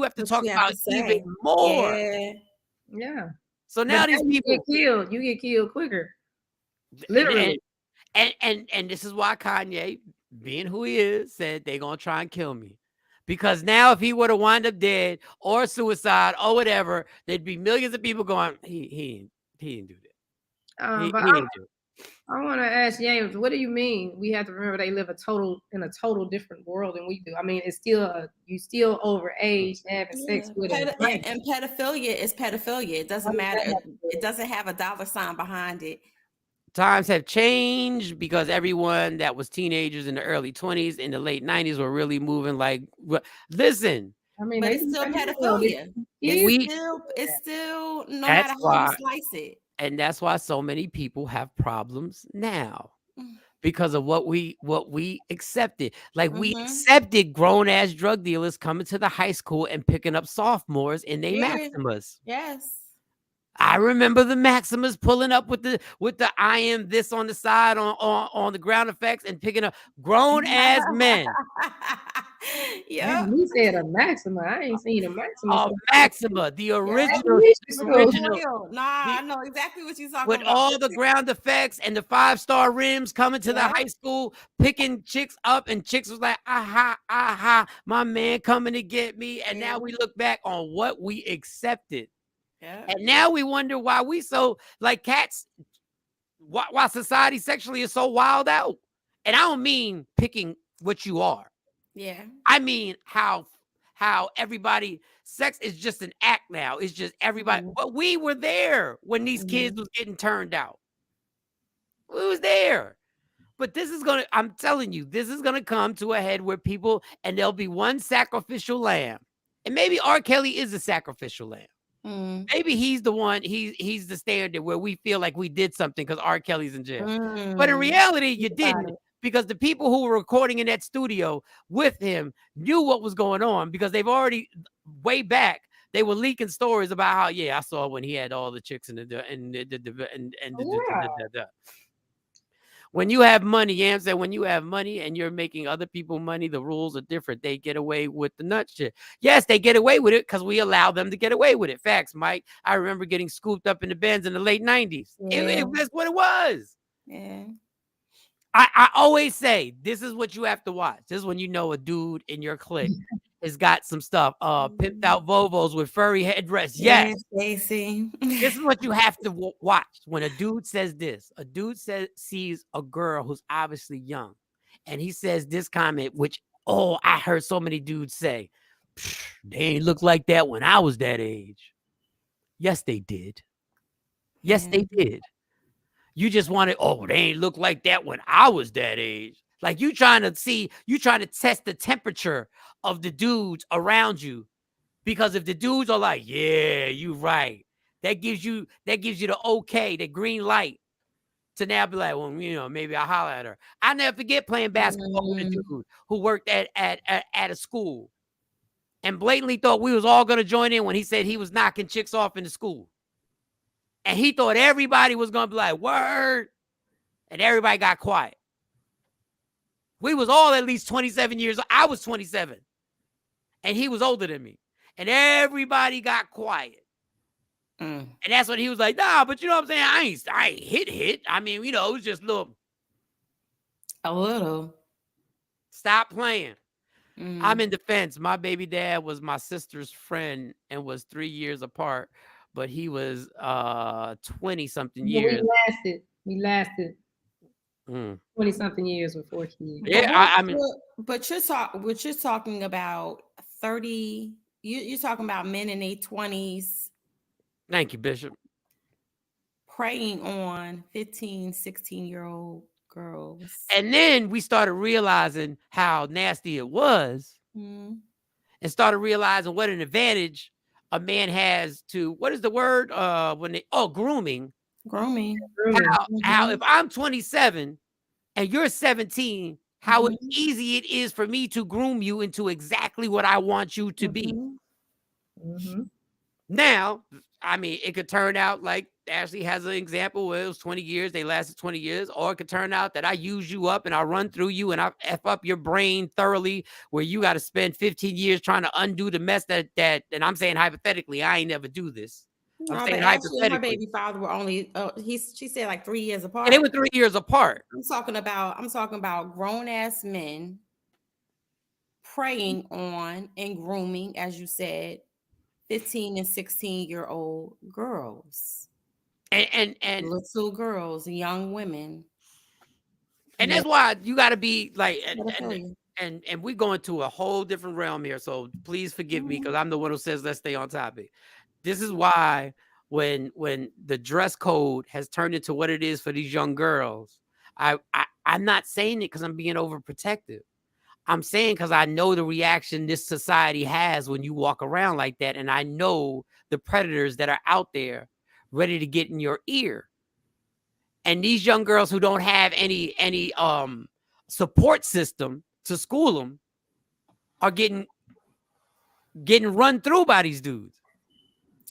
[SPEAKER 6] have to talk about even more.
[SPEAKER 5] Yeah.
[SPEAKER 6] So now these people
[SPEAKER 5] get killed. You get killed quicker. Literally.
[SPEAKER 6] And this is why Kanye, being who he is, said they're gonna try and kill me. Because now if he were to wind up dead or suicide or whatever, there'd be millions of people going, he didn't do that. He didn't do it.
[SPEAKER 5] I want to ask James, what do you mean? We have to remember they live in a total different world than we do. I mean, it's still you still overage having sex with
[SPEAKER 7] and pedophilia is pedophilia. It doesn't matter. It doesn't have a dollar sign behind it.
[SPEAKER 6] Times have changed because everyone that was teenagers in the early 20s, in the late 90s were really moving like, listen.
[SPEAKER 5] I mean,
[SPEAKER 7] but it's still pedophilia. It's still no matter how you slice it.
[SPEAKER 6] And that's why so many people have problems now because of what we accepted. Like we accepted grown ass drug dealers coming to the high school and picking up sophomores in their Maximas.
[SPEAKER 7] Yes.
[SPEAKER 6] I remember the Maximas pulling up with the I am this on the side on the ground effects and picking up grown ass men.
[SPEAKER 7] Yeah.
[SPEAKER 5] You said a Maxima. I ain't seen a Maxima.
[SPEAKER 6] Oh, Maxima, the original.
[SPEAKER 7] Nah, I know exactly what you're talking
[SPEAKER 6] with
[SPEAKER 7] about.
[SPEAKER 6] all the ground effects and the 5-star rims coming to the high school, picking chicks up, and chicks was like, aha, my man coming to get me. And now we look back on what we accepted.
[SPEAKER 7] Yeah.
[SPEAKER 6] And now we wonder why we so like cats, why society sexually is so wild out. And I don't mean picking what you are.
[SPEAKER 7] Yeah.
[SPEAKER 6] I mean how everybody, sex is just an act now. It's just everybody. But we were there when these kids was getting turned out. We was there. But this is gonna, I'm telling you, this is gonna come to a head where people, and there'll be one sacrificial lamb. And maybe R. Kelly is a sacrificial lamb. Maybe he's the one, he's the standard where we feel like we did something because R. Kelly's in jail. But in reality, you didn't, because the people who were recording in that studio with him knew what was going on, because they've already, way back, they were leaking stories about how, I saw when he had all the chicks in when you have money, you know what I'm saying? When you have money and you're making other people money, the rules are different. They get away with the nut shit. Yes, they get away with it because we allow them to get away with it. Facts, Mike. I remember getting scooped up in the Benz in the late 90s. That's what it was.
[SPEAKER 7] Yeah.
[SPEAKER 6] I always say, this is what you have to watch. This is when you know a dude in your clique has got some stuff. Pimped out Volvos with furry headrests. Yes.
[SPEAKER 7] Stacy.
[SPEAKER 6] This is what you have to watch. When a dude says this, a dude sees a girl who's obviously young, and he says this comment, which, I heard so many dudes say, they ain't look like that when I was that age. Yes, they did. Yes, they did. You just wanted, they ain't look like that when I was that age. Like you trying to test the temperature of the dudes around you. Because if the dudes are like, yeah, you right, that gives you the okay, the green light to now be like, well, maybe I'll holler at her. I never forget playing basketball with a dude who worked at a school and blatantly thought we was all gonna join in when he said he was knocking chicks off in the school. And he thought everybody was gonna be like, word, and everybody got quiet. We was all at least 27 years old. I was 27, and he was older than me. And everybody got quiet. And that's when he was like, nah, but you know what I'm saying? I ain't hit. I mean, it was just
[SPEAKER 7] a little.
[SPEAKER 6] Stop playing. I'm in defense. My baby dad was my sister's friend and was 3 years apart, but he was 20-something years.
[SPEAKER 5] We lasted 20-something years with 14 years.
[SPEAKER 6] Yeah, I mean,
[SPEAKER 7] but you're talking about 30. You're talking about men in their 20s.
[SPEAKER 6] Thank you, Bishop.
[SPEAKER 7] Preying on 15, 16-year-old girls.
[SPEAKER 6] And then we started realizing how nasty it was, and started realizing what an advantage a man has to, what is the word? Grooming.
[SPEAKER 7] Grooming.
[SPEAKER 6] How if I'm 27 and you're 17, how easy it is for me to groom you into exactly what I want you to be. Now, I mean, it could turn out like Ashley has an example where it was 20 years, they lasted 20 years, or it could turn out that I use you up and I run through you and I F up your brain thoroughly, where you got to spend 15 years trying to undo the mess that, and I'm saying hypothetically, I ain't never do this. I'm saying hypothetically.
[SPEAKER 7] Her baby father were only, she said like 3 years apart.
[SPEAKER 6] And they were 3 years apart.
[SPEAKER 7] I'm talking about grown ass men preying on and grooming, as you said, 15 and 16-year-old girls.
[SPEAKER 6] And
[SPEAKER 7] little girls, young women.
[SPEAKER 6] And that's why you got to be like, and we're going to a whole different realm here. So please forgive me, because I'm the one who says let's stay on topic. This is why when the dress code has turned into what it is for these young girls, I'm not saying it because I'm being overprotective. I'm saying because I know the reaction this society has when you walk around like that, and I know the predators that are out there ready to get in your ear. And these young girls who don't have any support system to school them are getting run through by these dudes.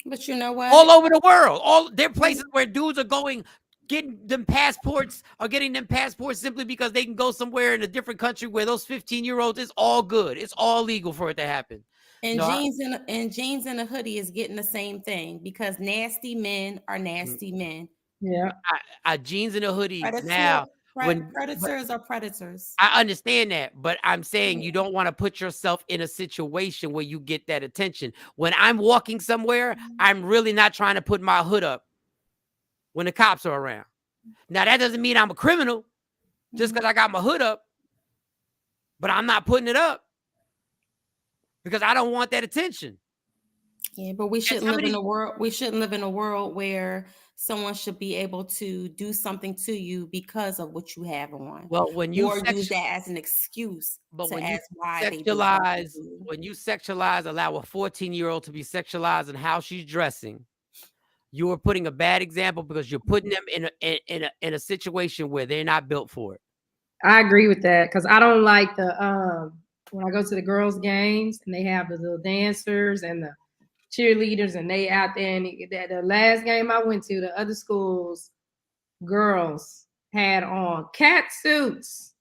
[SPEAKER 7] But you know what?
[SPEAKER 6] All over the world. There are places where dudes are going getting them passports simply because they can go somewhere in a different country where those 15-year-olds, it's all good. It's all legal for it to happen.
[SPEAKER 7] And jeans and a hoodie is getting the same thing because nasty men are nasty men.
[SPEAKER 5] Yeah.
[SPEAKER 6] Jeans and a hoodie now.
[SPEAKER 7] Predators are predators.
[SPEAKER 6] I understand that, but I'm saying you don't want to put yourself in a situation where you get that attention. When I'm walking somewhere, I'm really not trying to put my hood up when the cops are around. Now, that doesn't mean I'm a criminal just because I got my hood up, but I'm not putting it up because I don't want that attention.
[SPEAKER 7] Yeah, but we shouldn't live in a world. We shouldn't live in a world where someone should be able to do something to you because of what you have on.
[SPEAKER 6] Well, when you
[SPEAKER 7] use that as an excuse to ask why they
[SPEAKER 6] when you sexualize, allow a 14-year-old to be sexualized in how she's dressing, you are putting a bad example because you're putting them in a situation where they're not built for it.
[SPEAKER 5] I agree with that because I don't like the when I go to the girls' games and they have the little dancers and the cheerleaders and they out there. And the last game I went to, the other schools, girls had on cat suits.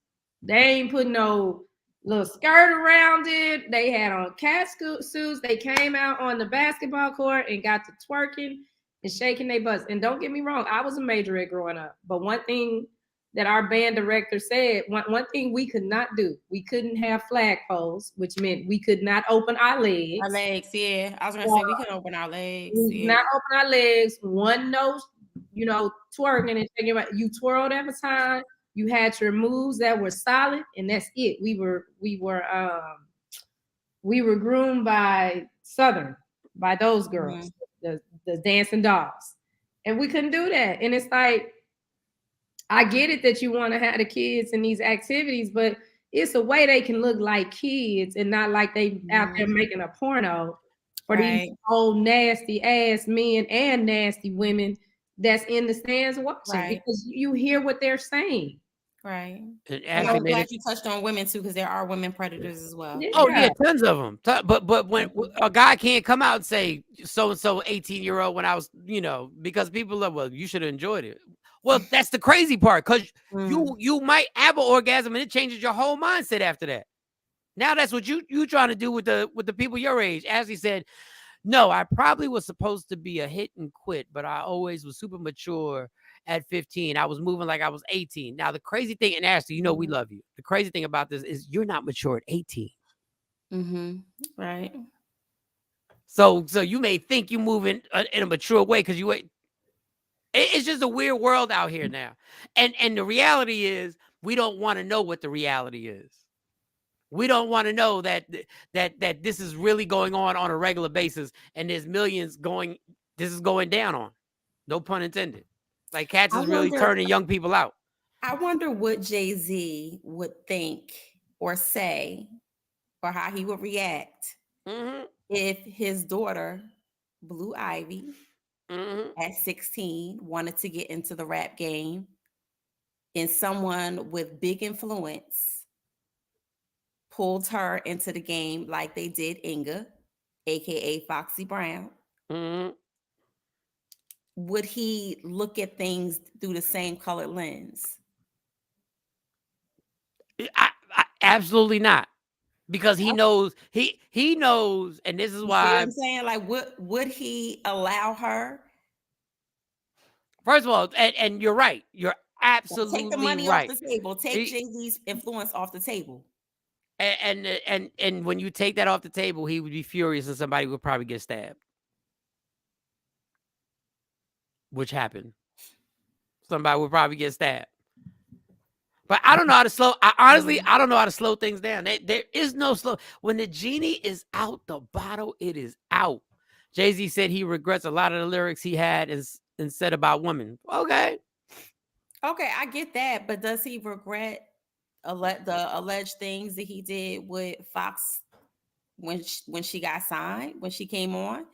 [SPEAKER 5] They ain't put no little skirt around it. They had on cat suits. They came out on the basketball court and got to twerking and shaking their butts. And don't get me wrong, I was a majorette growing up. But one thing that our band director said, one thing we could not do, we couldn't have flagpoles, which meant we could not open our legs.
[SPEAKER 7] Our legs, yeah. I was going to say we could open our legs.
[SPEAKER 5] We not open our legs. One nose, twerking and taking about. You twirled every time. You had your moves that were solid, and that's it. We were groomed by Southern, by those girls, the dancing dolls, and we couldn't do that. And it's like, I get it that you want to have the kids in these activities, but it's a way they can look like kids and not like they out there making a porno for these old nasty ass men and nasty women that's in the stands watching because you hear what they're saying.
[SPEAKER 7] Right. And I'm glad you touched on women too, because there are women predators as well.
[SPEAKER 6] Oh yeah, tons of them. But when a guy can't come out and say so and so 18-year-old when I was, because people are, well, you should have enjoyed it. Well, that's the crazy part, because you might have an orgasm and it changes your whole mindset after that. Now that's what you trying to do with the people your age. Ashley said, no, I probably was supposed to be a hit and quit, but I always was super mature at 15. I was moving like I was 18. Now the crazy thing, and Ashley, we love you. The crazy thing about this is you're not mature at 18.
[SPEAKER 7] Mm-hmm. Right.
[SPEAKER 6] So you may think you move in a mature way because you ain't. It's just a weird world out here now. And the reality is we don't want to know what the reality is. We don't want to know that this is really going on a regular basis and there's millions this is going down on. No pun intended. Like cats is really turning young people out.
[SPEAKER 7] I wonder what Jay-Z would think or say or how he would react if his daughter, Blue Ivy, at 16, wanted to get into the rap game and someone with big influence pulled her into the game like they did Inga, aka Foxy Brown. Would he look at things through the same colored lens?
[SPEAKER 6] I absolutely not, because he knows he knows, and this is why
[SPEAKER 7] I'm saying, like, would he allow her?
[SPEAKER 6] First of all, and you're right. You're absolutely right.
[SPEAKER 7] Take the money off the table. Take Jay-Z's influence off the table.
[SPEAKER 6] And when you take that off the table, he would be furious, and somebody would probably get stabbed, which happened. Somebody would probably get stabbed. But I don't know how to slow. I don't know how to slow things down. There is no slow. When the genie is out the bottle, it is out. Jay-Z said he regrets a lot of the lyrics he had and said about women. Okay,
[SPEAKER 7] I get that, but does he regret the alleged things that he did with Fox when she got signed, when she came on?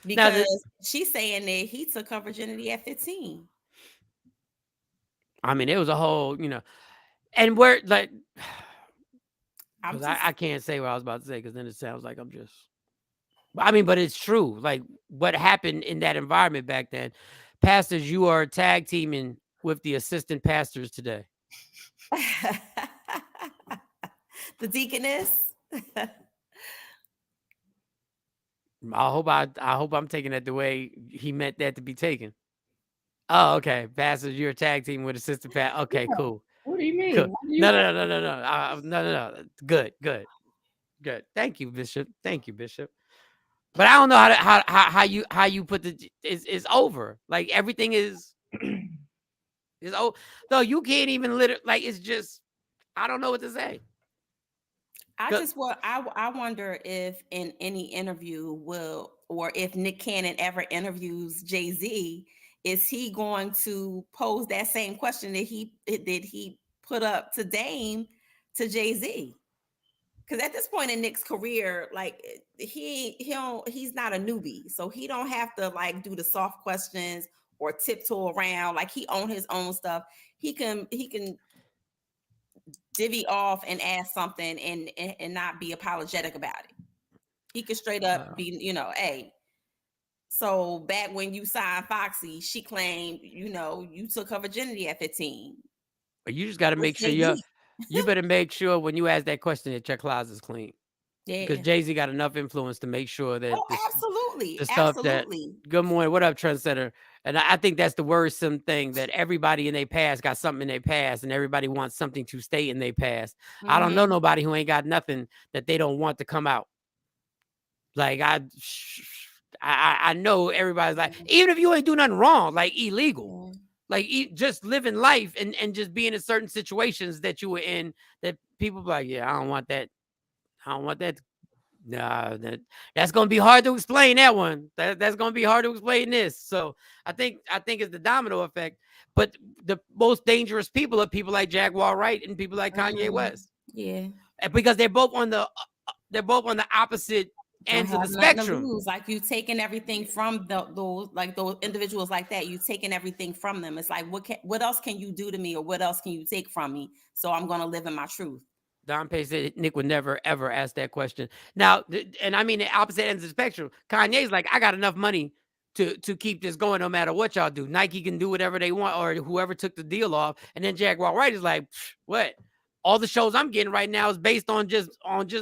[SPEAKER 7] Because she's saying that he took her virginity at 15.
[SPEAKER 6] I mean, it was a whole, and where like, I can't say what I was about to say because then it sounds like I'm just. I mean, but it's true. Like what happened in that environment back then, pastors, you are tag teaming with the assistant pastors today.
[SPEAKER 7] The deaconess.
[SPEAKER 6] I hope I'm taking that the way he meant that to be taken. Oh, okay. Pastors, you're a tag team with assistant pastor. Okay, cool.
[SPEAKER 5] What do you mean?
[SPEAKER 6] Cool.
[SPEAKER 5] Why do you
[SPEAKER 6] No. Good. Thank you, Bishop. But I don't know how you put it's over. Like everything is over. No, you can't even like it's just I don't know what to say.
[SPEAKER 7] I wonder if in any interview or if Nick Cannon ever interviews Jay-Z, is he going to pose that same question that he put up to Dame to Jay-Z? Because at this point in Nick's career, like he's not a newbie, so he don't have to like do the soft questions or tiptoe around. Like he owns his own stuff. He can divvy off and ask something and not be apologetic about it. He could straight up be, hey. So back when you signed Foxy, she claimed, you took her virginity at 15.
[SPEAKER 6] But you just got to make sure you better make sure when you ask that question that your closet's clean. Yeah. Because Jay-Z got enough influence to make sure that
[SPEAKER 7] absolutely.
[SPEAKER 6] The stuff that good morning, what up, Trendsetter? And I think that's the worrisome thing, that everybody in their past got something in their past and everybody wants something to stay in their past. Mm-hmm. I don't know nobody who ain't got nothing that they don't want to come out. Like I know everybody's like, even if you ain't do nothing wrong, like illegal. Yeah. Like just living life and just being in certain situations that you were in that people be like, yeah, I don't want that. Nah, that's gonna be hard to explain that one. That's gonna be hard to explain this. So I think it's the domino effect. But the most dangerous people are people like Jaguar Wright and people like Kanye West.
[SPEAKER 7] Yeah,
[SPEAKER 6] because they're both on the opposite ends of the spectrum.
[SPEAKER 7] Like you taking everything from those individuals like that. You taking everything from them. It's like what else can you do to me, or what else can you take from me? So I'm gonna live in my truth.
[SPEAKER 6] Don Pay said Nick would never ever ask that question. Now, and I mean the opposite ends of the spectrum. Kanye's like, I got enough money to keep this going no matter what y'all do. Nike can do whatever they want, or whoever took the deal off. And then Jaguar Wright is like, what? All the shows I'm getting right now is based on just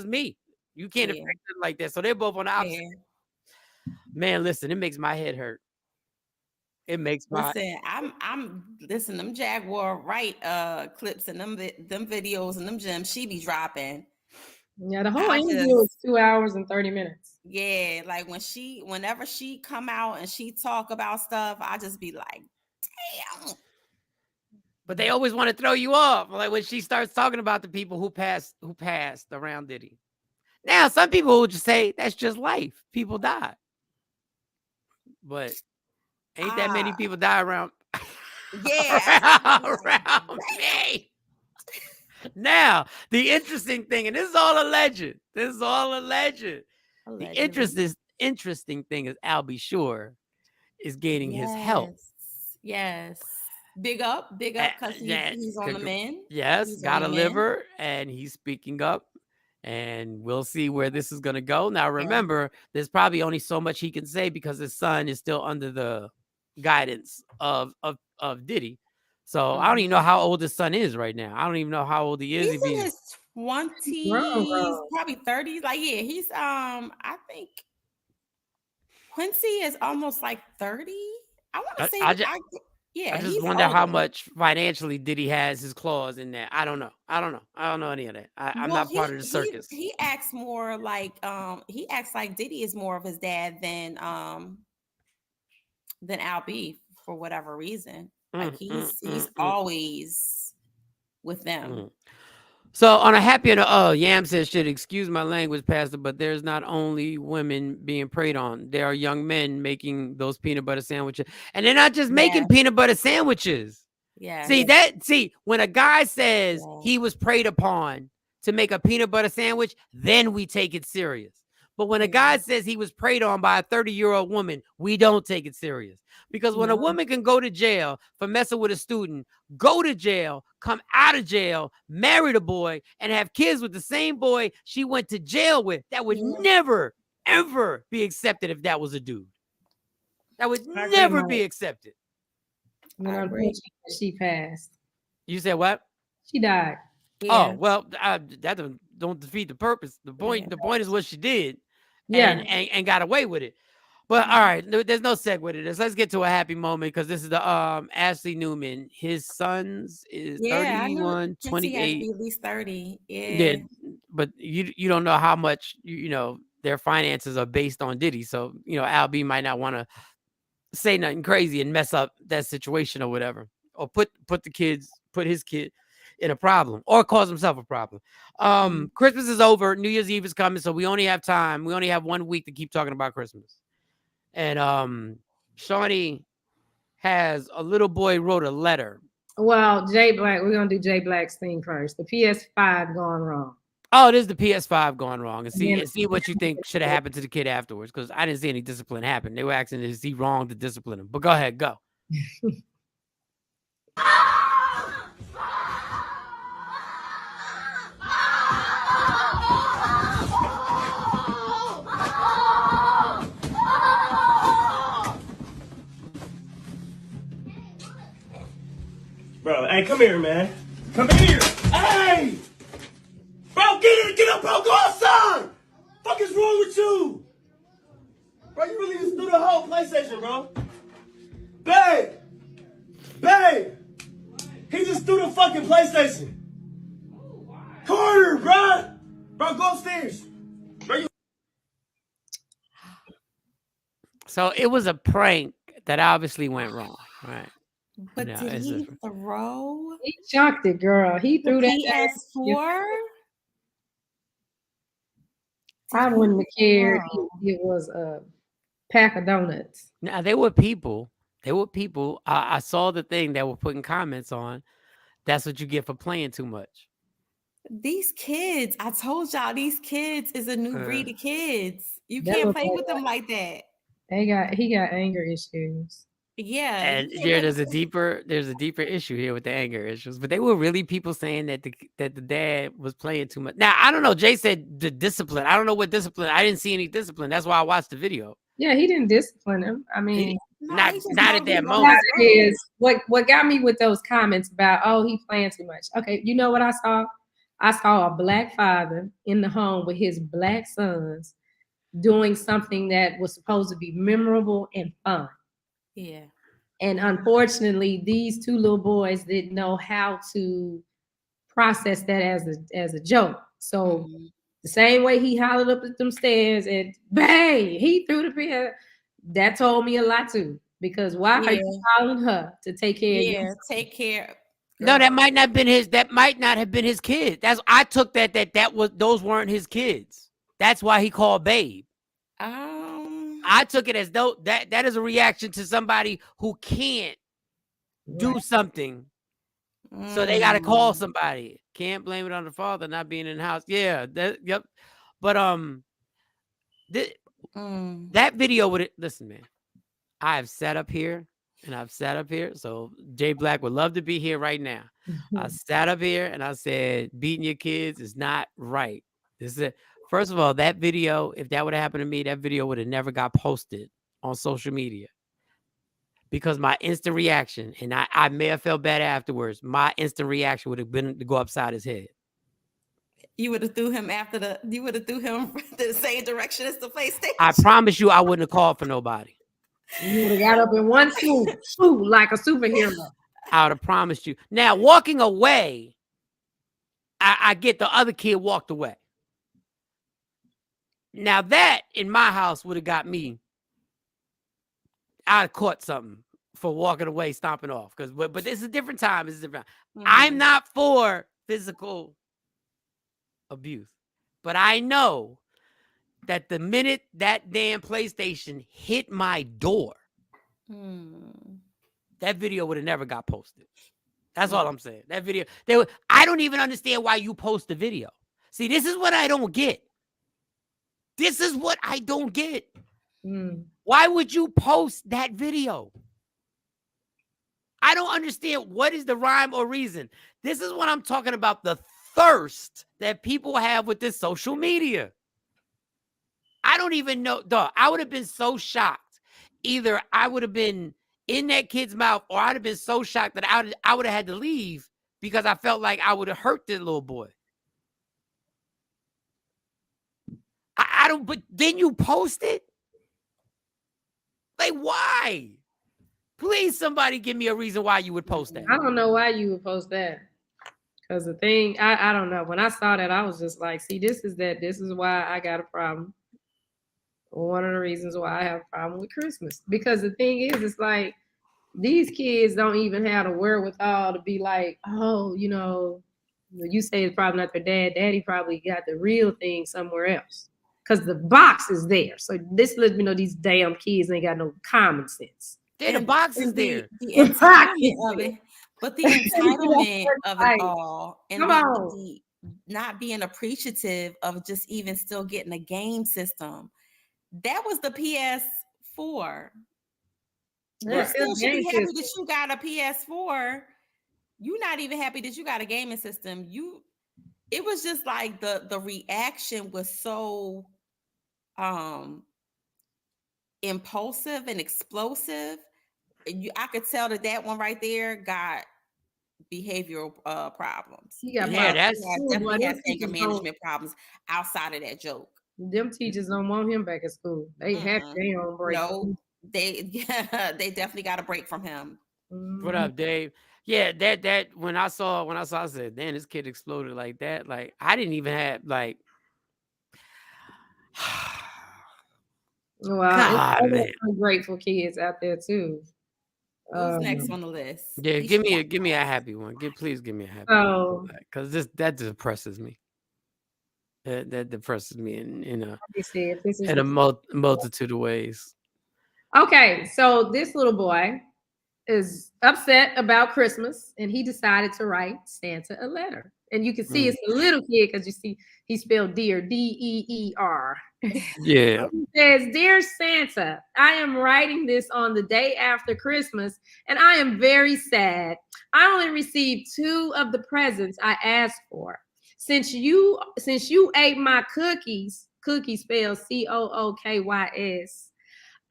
[SPEAKER 6] me. You can't affect it like that. So they're both on the opposite. Yeah. Man, listen, it makes my head hurt. It makes my
[SPEAKER 7] listen, them Jaguar Wright clips and them videos and them gems she be dropping.
[SPEAKER 5] Yeah, the whole interview was 2 hours and 30 minutes.
[SPEAKER 7] Yeah, like whenever she come out and she talk about stuff, I just be like, damn.
[SPEAKER 6] But they always want to throw you off. Like when she starts talking about the people who passed around Diddy. Now, some people will just say that's just life. People die. But ain't that many people die around?
[SPEAKER 7] Yeah.
[SPEAKER 6] around me. Now, the interesting thing, and this is all alleged. The interesting thing is Albie Shore is gaining his help.
[SPEAKER 7] Yes. Big up, because he's on the mend.
[SPEAKER 6] Yes, got a liver, and he's speaking up. And we'll see where this is going to go. Now, remember, there's probably only so much he can say because his son is still under the guidance of Diddy. So I don't even know how old his son is right now. I don't even know how old he is.
[SPEAKER 7] He's in his 20s, probably 30s. Like, yeah, he's I think Quincy is almost like 30. I want to say
[SPEAKER 6] I just wonder how much financially Diddy has his claws in there. I don't know. I don't know any of that. I'm not part of the circus.
[SPEAKER 7] He acts more like Diddy is more of his dad than Al B for whatever reason. Like he's always with them.
[SPEAKER 6] So on a happier note, Yam says, "Should excuse my language, Pastor, but there's not only women being preyed on. There are young men making those peanut butter sandwiches, and they're not just making peanut butter sandwiches.
[SPEAKER 7] Yeah.
[SPEAKER 6] See, when a guy says he was preyed upon to make a peanut butter sandwich, then we take it serious. But when a guy says he was preyed on by a 30-year-old woman, we don't take it serious. Because when a woman can go to jail for messing with a student, go to jail, come out of jail, marry the boy, and have kids with the same boy she went to jail with, that would never, ever be accepted if that was a dude. That would never be accepted.
[SPEAKER 5] And unfortunately, she passed.
[SPEAKER 6] You said what?
[SPEAKER 5] She died.
[SPEAKER 6] Oh well, that don't defeat the purpose. The point is what she did, and got away with it. But all right, there's no segue to this. Let's get to a happy moment because this is the Ashley Newman. His sons is 31, 28.
[SPEAKER 7] At least 30.
[SPEAKER 6] Yeah, but you don't know how much you know their finances are based on Diddy. So Al B might not want to say nothing crazy and mess up that situation or whatever, or put his kid in a problem or cause himself a problem. Christmas is over. New Year's Eve is coming, so we only have time. We only have 1 week to keep talking about Christmas. And Shawnee has a little boy wrote a letter.
[SPEAKER 5] Well, Jay Black, we're gonna do Jay Black's thing first. The PS5 gone wrong.
[SPEAKER 6] Oh, it is the PS5 gone wrong. And see what you think should have happened to the kid afterwards, because I didn't see any discipline happen. They were asking, is he wrong to discipline him? But go ahead, go.
[SPEAKER 16] Bro, hey, come here, man. Come here. Hey! Bro, get up, bro. Go outside. Fuck is wrong with you? Bro, you really just threw the whole PlayStation, bro. Babe. He just threw the fucking PlayStation. Carter, bro. Bro, go upstairs. Bro,
[SPEAKER 6] So it was a prank that obviously went wrong, right?
[SPEAKER 7] But did he throw?
[SPEAKER 5] He chucked it, girl. He threw that
[SPEAKER 7] PS4.
[SPEAKER 5] I wouldn't have cared if it was a pack of donuts.
[SPEAKER 6] Now there were people. I saw the thing that were putting comments on. That's what you get for playing too much.
[SPEAKER 7] These kids, I told y'all, these kids is a new breed of kids. You can't play with them like that.
[SPEAKER 5] He got anger issues.
[SPEAKER 7] Yeah,
[SPEAKER 6] and there's a deeper issue here with the anger issues. But they were really people saying that the dad was playing too much. Now I don't know. Jay said the discipline. I don't know what discipline. I didn't see any discipline. That's why I watched the video.
[SPEAKER 5] Yeah, he didn't discipline him. I mean,
[SPEAKER 6] not at that moment.
[SPEAKER 5] Is what got me with those comments about he playing too much. Okay, you know what I saw? I saw a black father in the home with his black sons doing something that was supposed to be memorable and fun.
[SPEAKER 7] Yeah.
[SPEAKER 5] And unfortunately, these two little boys didn't know how to process that as a joke. So the same way he hollered up at them stairs and bang, he threw the PS. That told me a lot too. Because why are you calling her to take care of you?
[SPEAKER 7] Yeah, take care.
[SPEAKER 6] No, that might not have been his. That might not have been his kid. I took that those weren't his kids. That's why he called Babe. I took it as though that is a reaction to somebody who can't do something, so they got to call somebody. Can't blame it on the father not being in the house. Yeah, yep. But that video with it. Listen, man, I have sat up here and I've sat up here. So Jay Black would love to be here right now. I sat up here and I said, beating your kids is not right. This is it. First of all, that video, if that would have happened to me, that video would have never got posted on social media. Because my instant reaction, and I may have felt bad afterwards, my instant reaction would have been to go upside his head.
[SPEAKER 7] You would have threw him the same direction as the PlayStation.
[SPEAKER 6] I promise you I wouldn't have called for nobody.
[SPEAKER 5] You would have got up in one swoop like a superhero.
[SPEAKER 6] I would have promised you. Now, walking away, I get the other kid walked away. Now that in my house would have got me. I'd caught something for walking away, stomping off. But this is a different time. It's different. I'm not for physical abuse, but I know that the minute that damn PlayStation hit my door, that video would have never got posted. That's all I'm saying. That video, I don't even understand why you post the video. See, this is what I don't get. This is what I don't get. Why would you post that video? I don't understand what is the rhyme or reason. This is what I'm talking about, the thirst that people have with this social media. I don't even know, dog. I would have been so shocked. Either I would have been in that kid's mouth, or I'd have been so shocked that I would have had to leave because I felt like I would have hurt the little boy. I don't, but then you post it? Like, why? Please, somebody give me a reason why you would post that.
[SPEAKER 5] I don't know why you would post that. Because the thing, I don't know. When I saw that, I was just like, see, this is why I got a problem. One of the reasons why I have a problem with Christmas. Because the thing is, it's like, these kids don't even have the wherewithal to be like, oh, you say it's probably not their dad. Daddy probably got the real thing somewhere else. Because the box is there. So this lets me know these damn kids ain't got no common sense.
[SPEAKER 6] The box is there.
[SPEAKER 7] The entitlement of it. But the entitlement of it all. And not being appreciative of just even still getting a game system. That was the PS4. You still should be happy that you got a PS4. You're not even happy that you got a gaming system. It was just like the reaction was so impulsive and explosive. I could tell that one right there got behavioral problems. Definitely has anger management problems outside of that joke.
[SPEAKER 5] Them teachers don't want him back at school. They happy they on break.
[SPEAKER 7] No, they definitely got a break from him.
[SPEAKER 6] What up, Dave? Yeah, that when I saw, I said, damn, this kid exploded like that. Like, I didn't even have like.
[SPEAKER 5] Wow, there's some grateful kids out there too.
[SPEAKER 7] Who's next on the list?
[SPEAKER 6] Yeah, give me a happy one. Please give me a happy one. Because that depresses me. That depresses me in a multitude of ways.
[SPEAKER 5] Okay, so this little boy is upset about Christmas, and he decided to write Santa a letter. And you can see it's a little kid because you see he spelled dear, D-E-E-R.
[SPEAKER 6] Yeah.
[SPEAKER 5] He says, "Dear Santa, I am writing this on the day after Christmas, and I am very sad. I only received 2 of the presents I asked for. Since you ate my cookies spelled COOKYS,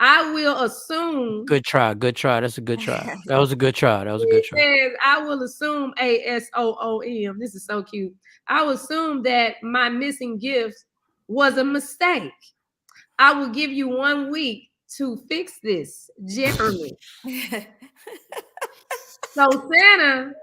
[SPEAKER 5] I will assume."
[SPEAKER 6] Good try. That's a good try. That was a good try.
[SPEAKER 5] He says, "I will assume ASOOM." This is so cute. "I will assume that my missing gift was a mistake. I will give you 1 week to fix this, Jeremy." So Santa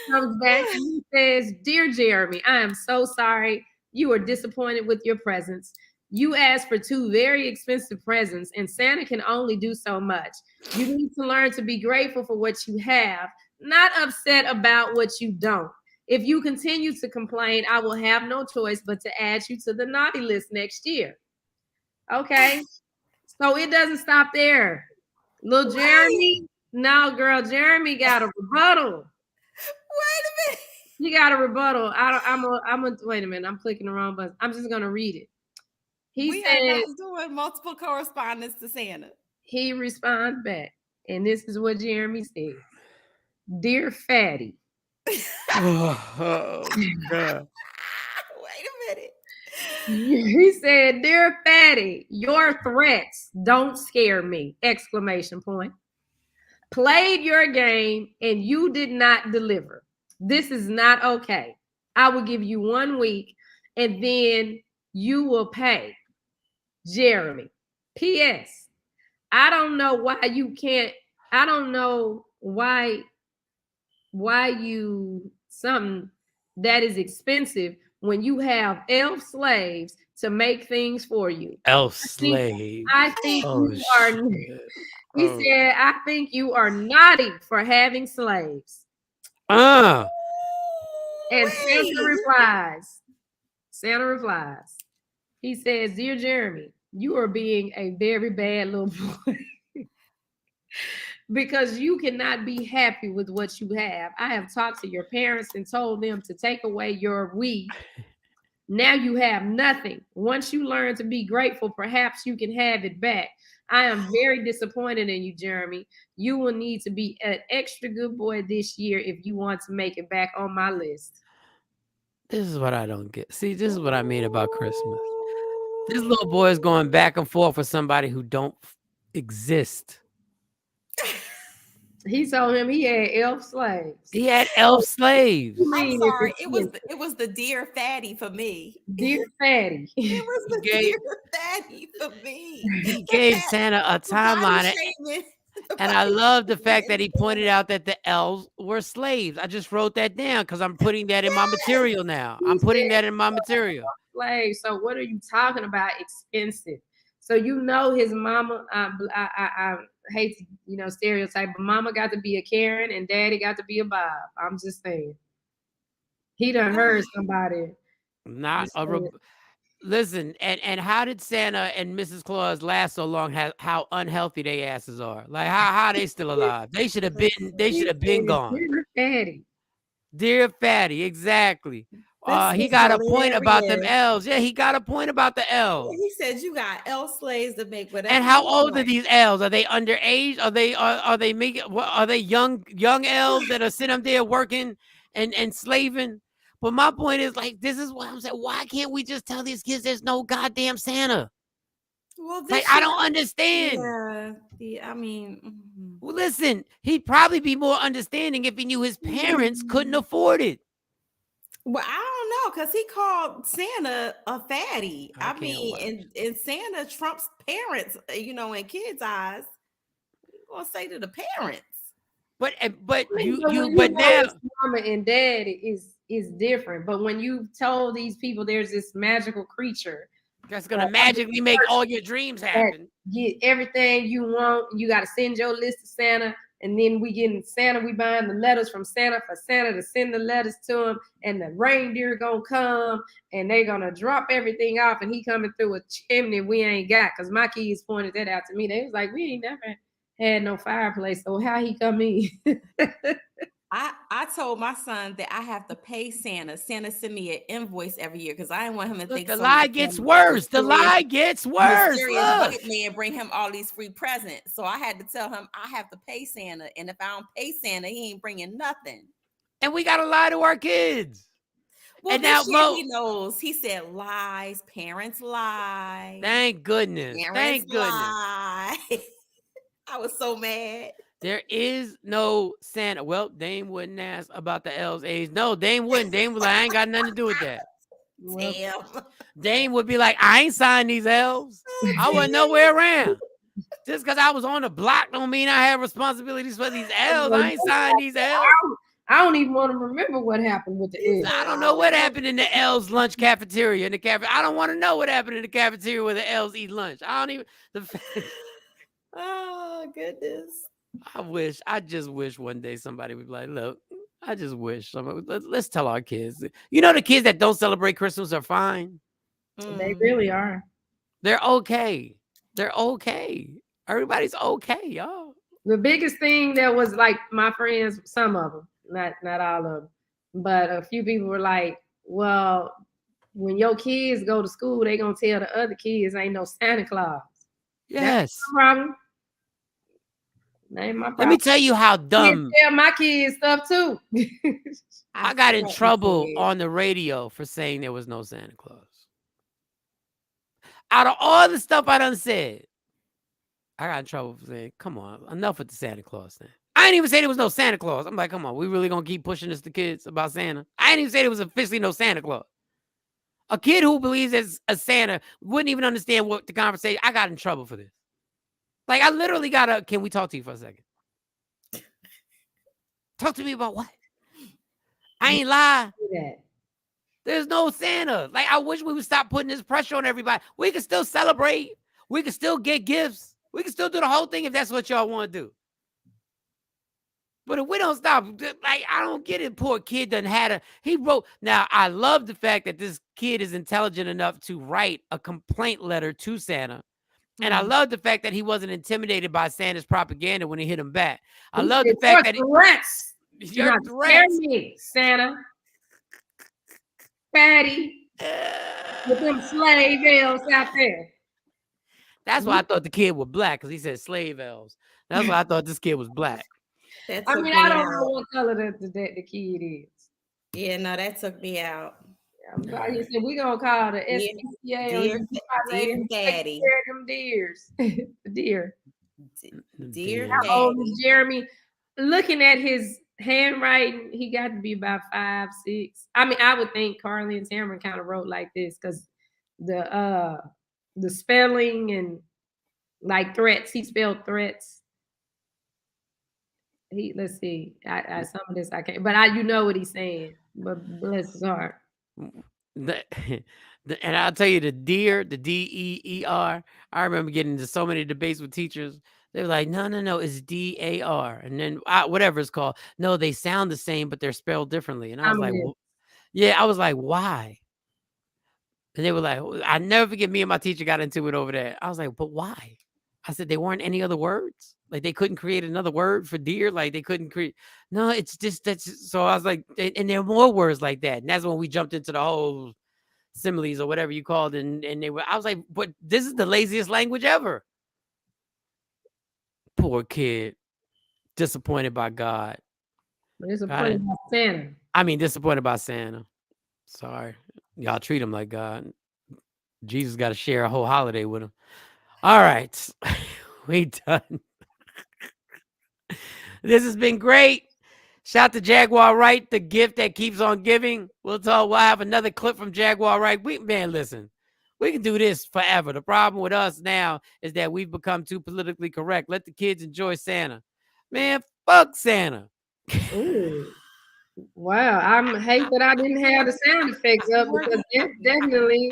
[SPEAKER 5] comes back and he says, "Dear Jeremy, I am so sorry you are disappointed with your presents. You asked for 2 very expensive presents, and Santa can only do so much. You need to learn to be grateful for what you have, not upset about what you don't. If you continue to complain, I will have no choice but to add you to the naughty list next year." Okay, so it doesn't stop there. Little Jeremy, no, girl, Jeremy got a rebuttal.
[SPEAKER 7] Wait a minute.
[SPEAKER 5] You got a rebuttal. Wait a minute. I'm clicking the wrong button. I'm just gonna read it.
[SPEAKER 7] We are not doing multiple correspondence to Santa.
[SPEAKER 5] He responds back, and this is what Jeremy said: "Dear Fatty."
[SPEAKER 6] Oh, God.
[SPEAKER 7] Wait a minute.
[SPEAKER 5] He said, "Dear Fatty, your threats don't scare me!" Exclamation point. "Played your game and you did not deliver. This is not okay. I will give you 1 week and then you will pay. Jeremy. P.S. I don't know why you can't. I don't know why you something that is expensive when you have elf slaves to make things for you.
[SPEAKER 6] Elf slave.
[SPEAKER 5] I think you are." He said, "I think you are naughty for having slaves." And Santa replies. He says, "Dear Jeremy, you are being a very bad little boy because you cannot be happy with what you have. I have talked to your parents and told them to take away your weed. Now you have nothing. Once you learn to be grateful, perhaps you can have it back. I am very disappointed in you, Jeremy. You will need to be an extra good boy this year if you want to make it back on my list."
[SPEAKER 6] This is what I don't get. See, this is what I mean about Christmas. This little boy is going back and forth with somebody who don't exist.
[SPEAKER 5] He told him he had elf slaves.
[SPEAKER 6] He had elf slaves.
[SPEAKER 7] I'm sorry. It was the dear fatty for me.
[SPEAKER 5] Dear fatty.
[SPEAKER 7] It was the dear fatty for me.
[SPEAKER 6] He gave Santa a timeline. And I love the fact that he pointed out that the elves were slaves. I just wrote that down because I'm putting that in my material now. I'm putting that in my material.
[SPEAKER 5] Slaves. So what are you talking about? Expensive. So you know his mama. I hate to stereotype, but mama got to be a Karen and daddy got to be a Bob. I'm just saying. He done heard somebody.
[SPEAKER 6] Not a. Listen, and how did Santa and Mrs. Claus last so long? How unhealthy they asses are. Like how are they still alive? They should have been. They should have been gone.
[SPEAKER 5] Dear fatty.
[SPEAKER 6] Dear fatty, exactly. He got a point about them elves. Yeah, he got a point about the elves.
[SPEAKER 7] He said you got elf slaves to make whatever.
[SPEAKER 6] And how old are these elves? Are they underage? Are they making? Are they young elves that are sitting up there working and slaving? But my point is, like, this is what I'm saying. Why can't we just tell these kids there's no goddamn Santa?
[SPEAKER 7] Well,
[SPEAKER 6] like, I don't understand.
[SPEAKER 7] Yeah, I mean,
[SPEAKER 6] well, listen, he'd probably be more understanding if he knew his parents couldn't afford it.
[SPEAKER 7] Well, I don't know, because he called Santa a fatty. I mean, and Santa trumps parents, in kids' eyes. You're gonna say to the parents.
[SPEAKER 6] But you
[SPEAKER 5] now mama and dad is different. But when you told these people there's this magical creature
[SPEAKER 6] that's gonna magically make all your dreams happen,
[SPEAKER 5] get everything you want, you got to send your list to Santa, and then we buying the letters from Santa for Santa to send the letters to him, and the reindeer gonna come and they gonna drop everything off, and he coming through a chimney we ain't got, because my kids pointed that out to me. They was like, we ain't never had no fireplace, so how he come in?
[SPEAKER 7] I told my son that I have to pay Santa. Santa send me an invoice every year because I didn't want him to think
[SPEAKER 6] the lie gets worse. The lie gets worse.
[SPEAKER 7] Bucket man bring him all these free presents. So I had to tell him I have to pay Santa, and if I don't pay Santa, he ain't bringing nothing.
[SPEAKER 6] And we gotta lie to our kids.
[SPEAKER 7] Well,
[SPEAKER 6] and
[SPEAKER 7] this
[SPEAKER 6] now
[SPEAKER 7] year he knows. He said lies. Parents lie.
[SPEAKER 6] Thank goodness.
[SPEAKER 7] Parents lie. I was so mad.
[SPEAKER 6] There is no Santa. Well, Dame wouldn't ask about the elves' age. No, Dame wouldn't. Dame was like, I ain't got nothing to do with that.
[SPEAKER 7] Damn.
[SPEAKER 6] Dame would be like, I ain't signed these elves. I wasn't nowhere around. Just because I was on the block don't mean I have responsibilities for these elves. I ain't signed these elves.
[SPEAKER 5] I don't even want to remember what happened with the elves.
[SPEAKER 6] I don't know what happened in the elves' lunch cafeteria. I don't want to know what happened in the cafeteria where the elves eat lunch. I don't even.
[SPEAKER 7] Oh, goodness.
[SPEAKER 6] I just wish one day somebody would be like, look, I just wish let's tell our kids. The kids that don't celebrate Christmas are fine.
[SPEAKER 5] They really are.
[SPEAKER 6] They're okay. They're okay. Everybody's okay, y'all.
[SPEAKER 5] The biggest thing that was like my friends, some of them, not all of them, but a few people were like, well, when your kids go to school, they gonna tell the other kids ain't no Santa Claus.
[SPEAKER 6] Yes.
[SPEAKER 5] That's my problem. Ain't my problem.
[SPEAKER 6] Let me tell you how dumb.
[SPEAKER 5] Tell my kids stuff too.
[SPEAKER 6] I got in trouble on the radio for saying there was no Santa Claus. Out of all the stuff I done said, I got in trouble for saying, come on, enough with the Santa Claus thing. I didn't even say there was no Santa Claus. I'm like, come on, we really gonna keep pushing this to kids about Santa? I didn't even say there was officially no Santa Claus. A kid who believes there's a Santa wouldn't even understand what the conversation. I got in trouble for this. Like, I literally can we talk to you for a second? Talk to me about what? I ain't lie. There's no Santa. Like, I wish we would stop putting this pressure on everybody. We can still celebrate. We can still get gifts. We can still do the whole thing if that's what y'all want to do. But if we don't stop, like, I don't get it. Poor kid done had he wrote. Now, I love the fact that this kid is intelligent enough to write a complaint letter to Santa. And I love the fact that he wasn't intimidated by Santa's propaganda when he hit him back. I love the fact that
[SPEAKER 5] you're threats, me, Santa, fatty, with them slave elves out there.
[SPEAKER 6] That's why I thought the kid was black, because he said slave elves. That's why I thought this kid was black.
[SPEAKER 5] I don't know what color the kid is.
[SPEAKER 7] Yeah, no, that took me out.
[SPEAKER 5] He said, we're going to call the SPCA.
[SPEAKER 7] Dear Daddy.
[SPEAKER 5] Them deers. Deer.
[SPEAKER 7] Dear
[SPEAKER 5] How old is Jeremy? looking at his handwriting, he got to be about 5, 6. I mean, I would think Carly and Tamron kind of wrote like this because the spelling and like threats, he spelled threats. Let's see. I some of this I can't, but you know what he's saying. But bless his heart.
[SPEAKER 6] And I'll tell you, the deer, the DEER. I remember getting into so many debates with teachers. They were like, no, it's DAR. And then whatever it's called. No, they sound the same, but they're spelled differently. And I was like, I was like, why? And they were like, I never forget, me and my teacher got into it over there. I was like, but why? I said, they weren't any other words. Like they couldn't create another word for deer. Like they couldn't create. No, it's just that's. So I was like, and there are more words like that. And that's when we jumped into the whole similes or whatever you called. And I was like, but this is the laziest language ever. Poor kid. Disappointed by God.
[SPEAKER 5] Disappointed by Santa.
[SPEAKER 6] I mean, disappointed by Santa. Sorry. Y'all treat him like God. Jesus got to share a whole holiday with him. All right. We done. This has been great. Shout to Jaguar Wright, the gift that keeps on giving. We'll have another clip from Jaguar Wright. Listen, we can do this forever. The problem with us now is that we've become too politically correct. Let the kids enjoy Santa. Man, fuck Santa.
[SPEAKER 5] Ooh. Wow. I hate that I didn't have the sound effects up because definitely.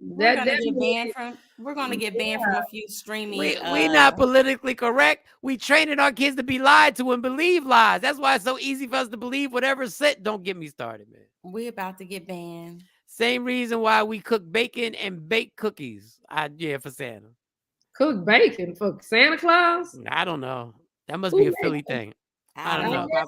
[SPEAKER 7] We're gonna get banned from a few streaming.
[SPEAKER 6] We're not politically correct. We training our kids to be lied to and believe lies. That's why it's so easy for us to believe whatever's said. Don't get me started, man.
[SPEAKER 7] We're about to get banned.
[SPEAKER 6] Same reason why we cook bacon and bake cookies. For Santa.
[SPEAKER 5] Cook bacon for Santa Claus?
[SPEAKER 6] I don't know. That must be a Philly thing. I don't know.
[SPEAKER 5] I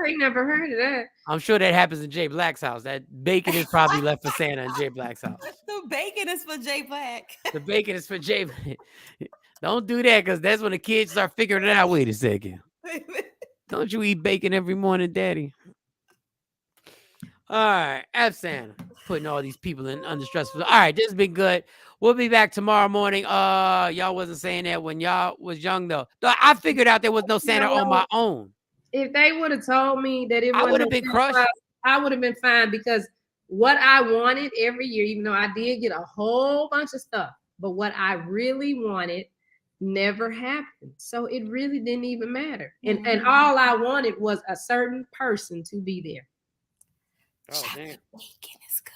[SPEAKER 5] ain't never heard of that.
[SPEAKER 6] I'm sure that happens in Jay Black's house. That bacon is probably left for Santa in Jay Black's house.
[SPEAKER 7] The bacon is for Jay Black.
[SPEAKER 6] The bacon is for Jay Black. Don't do that because that's when the kids start figuring it out. Wait a second. Don't you eat bacon every morning, Daddy? All right. F Santa. Putting all these people in under stress. All right. This has been good. We'll be back tomorrow morning. Y'all wasn't saying that when y'all was young, though. I figured out there was no Santa on my own.
[SPEAKER 5] If they would have told me that it
[SPEAKER 6] I would have been crushed.
[SPEAKER 5] I would have been fine because what I wanted every year, even though I did get a whole bunch of stuff, but what I really wanted never happened. So it really didn't even matter. And all I wanted was a certain person to be there.
[SPEAKER 6] Oh, damn.
[SPEAKER 7] Bacon is good.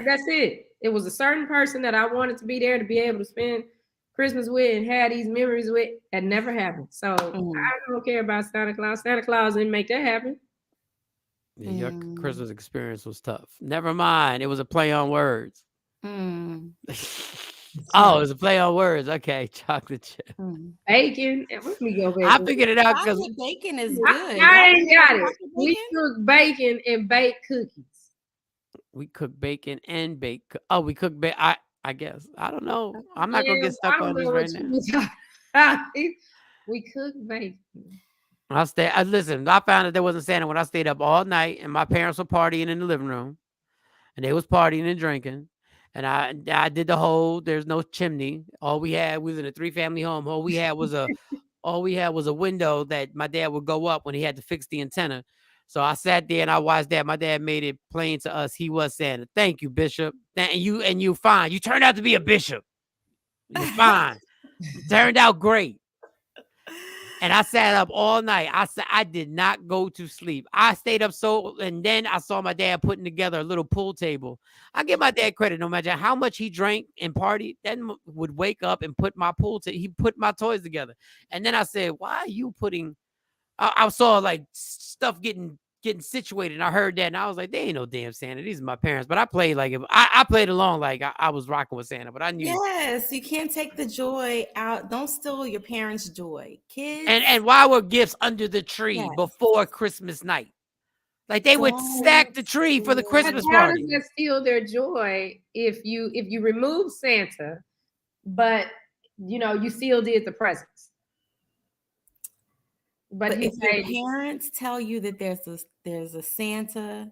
[SPEAKER 5] That's it. It was a certain person that I wanted to be there to be able to spend Christmas with and have these memories with. That never happened. So I don't care about Santa Claus. Santa Claus didn't make that happen.
[SPEAKER 6] Yeah, your Christmas experience was tough. Never mind. It was a play on words. Oh, it was a play on words. Okay, chocolate chip.
[SPEAKER 5] Bacon. Let me go back.
[SPEAKER 6] I figured it out because
[SPEAKER 7] bacon is good.
[SPEAKER 5] I ain't got it. We cook bacon and bake cookies.
[SPEAKER 6] We cook bacon and bake. Oh, we cook bacon. I guess. I don't know. I'm not going to get stuck on this right now.
[SPEAKER 5] We cook bacon.
[SPEAKER 6] Listen, I found that there wasn't Santa when I stayed up all night and my parents were partying in the living room and they was partying and drinking. And I did the whole, there's no chimney. All we had was in a 3-family home. All we had was a window that my dad would go up when he had to fix the antenna. So I sat there and I watched that. My dad made it plain to us. He was Santa. Thank you, Bishop. And you fine. You turned out to be a bishop. You're fine. Turned out great. And I sat up all night. I did not go to sleep. I stayed up and then I saw my dad putting together a little pool table. I give my dad credit. No matter how much he drank and partied, then would wake up and put my he put my toys together. And then I said, why are you putting, I saw like stuff getting situated. And I heard that and I was like, they ain't no damn Santa. These are my parents. But I played like, I played along like I was rocking with Santa, but I knew.
[SPEAKER 7] Yes, you can't take the joy out. Don't steal your parents' joy. Kids.
[SPEAKER 6] And why were gifts under the tree before Christmas night? Like they would stack the tree for the Christmas
[SPEAKER 5] How
[SPEAKER 6] party.
[SPEAKER 5] does that steal their joy if you remove Santa, but you still did the presents?
[SPEAKER 7] But if your parents tell you that there's a Santa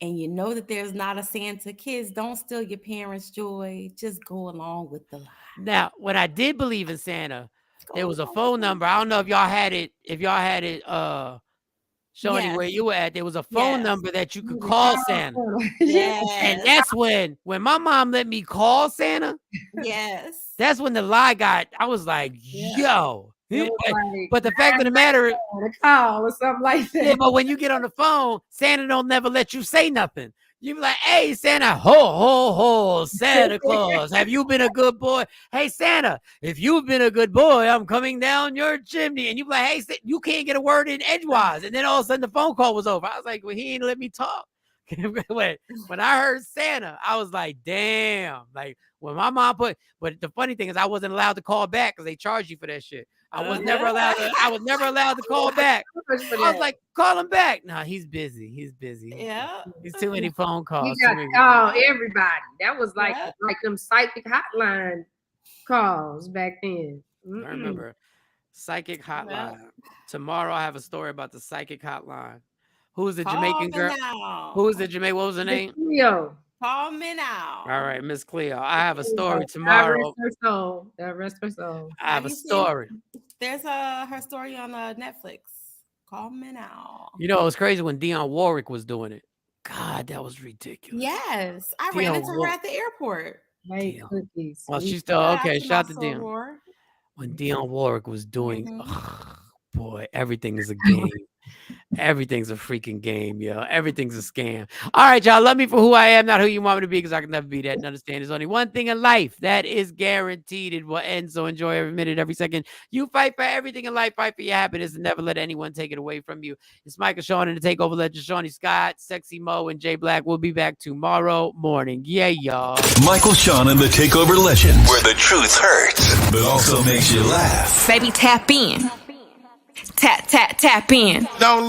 [SPEAKER 7] and you know that there's not a Santa, kids, don't steal your parents' joy. Just go along with the lie.
[SPEAKER 6] Now, when I did believe in Santa, there was a phone number. I don't know if y'all had it. Shawnee,
[SPEAKER 7] Yes.
[SPEAKER 6] where you were at, there was a phone
[SPEAKER 7] Yes.
[SPEAKER 6] number that you could call Santa.
[SPEAKER 7] Yes.
[SPEAKER 6] And that's when my mom let me call Santa.
[SPEAKER 7] Yes.
[SPEAKER 6] That's when the lie got. I was like, yo.
[SPEAKER 5] It was like,
[SPEAKER 6] But the fact of the matter is,
[SPEAKER 5] a call or something like that.
[SPEAKER 6] yeah, but when you get on the phone, Santa don't never let you say nothing. You be like, hey, Santa, ho, ho, ho, Santa Claus, have you been a good boy? Hey, Santa, if you've been a good boy, I'm coming down your chimney. And you be like, hey, you can't get a word in edgewise. And then all of a sudden the phone call was over. I was like, well, he ain't let me talk. When I heard Santa, I was like, damn. Like when my mom but the funny thing is I wasn't allowed to call back because they charge you for that shit. I was never allowed to call back. I was like, call him back. No, he's busy. He's busy.
[SPEAKER 7] Yeah.
[SPEAKER 6] He's too many phone calls.
[SPEAKER 5] You got to call everybody. That was like them psychic hotline calls back then.
[SPEAKER 6] I remember psychic hotline. Tomorrow I have a story about the psychic hotline. Who's the Jamaican girl? Who's the Jamaican? What was her name?
[SPEAKER 5] Cleo.
[SPEAKER 7] Call me now.
[SPEAKER 6] All right, Miss Cleo. I have a story tomorrow.
[SPEAKER 5] That rest her soul.
[SPEAKER 6] I have a story.
[SPEAKER 7] There's her story on Netflix. Call me now.
[SPEAKER 6] You know, it was crazy when Dionne Warwick was doing it. God, that was ridiculous.
[SPEAKER 7] Yes, I ran into her at the airport.
[SPEAKER 5] Hey, cookies.
[SPEAKER 6] Well, she's still okay. Shout out to Dionne. When Dionne Warwick was doing, oh, boy, everything is a game. Everything's a freaking game, yo. Everything's a scam. All right, y'all. Love me for who I am, not who you want me to be, because I can never be that. And understand there's only one thing in life that is guaranteed. It will end. So enjoy every minute, every second. You fight for everything in life. Fight for your happiness and never let anyone take it away from you. It's Michael Shawn and the Takeover Legend, Shawnee Scott, Sexy Mo, and Jay Black. We'll be back tomorrow morning. Yeah, y'all.
[SPEAKER 2] Michael Shawn and the Takeover Legend, where the truth hurts, but also makes you laugh.
[SPEAKER 3] Baby, tap in. Tap in.
[SPEAKER 4] Don't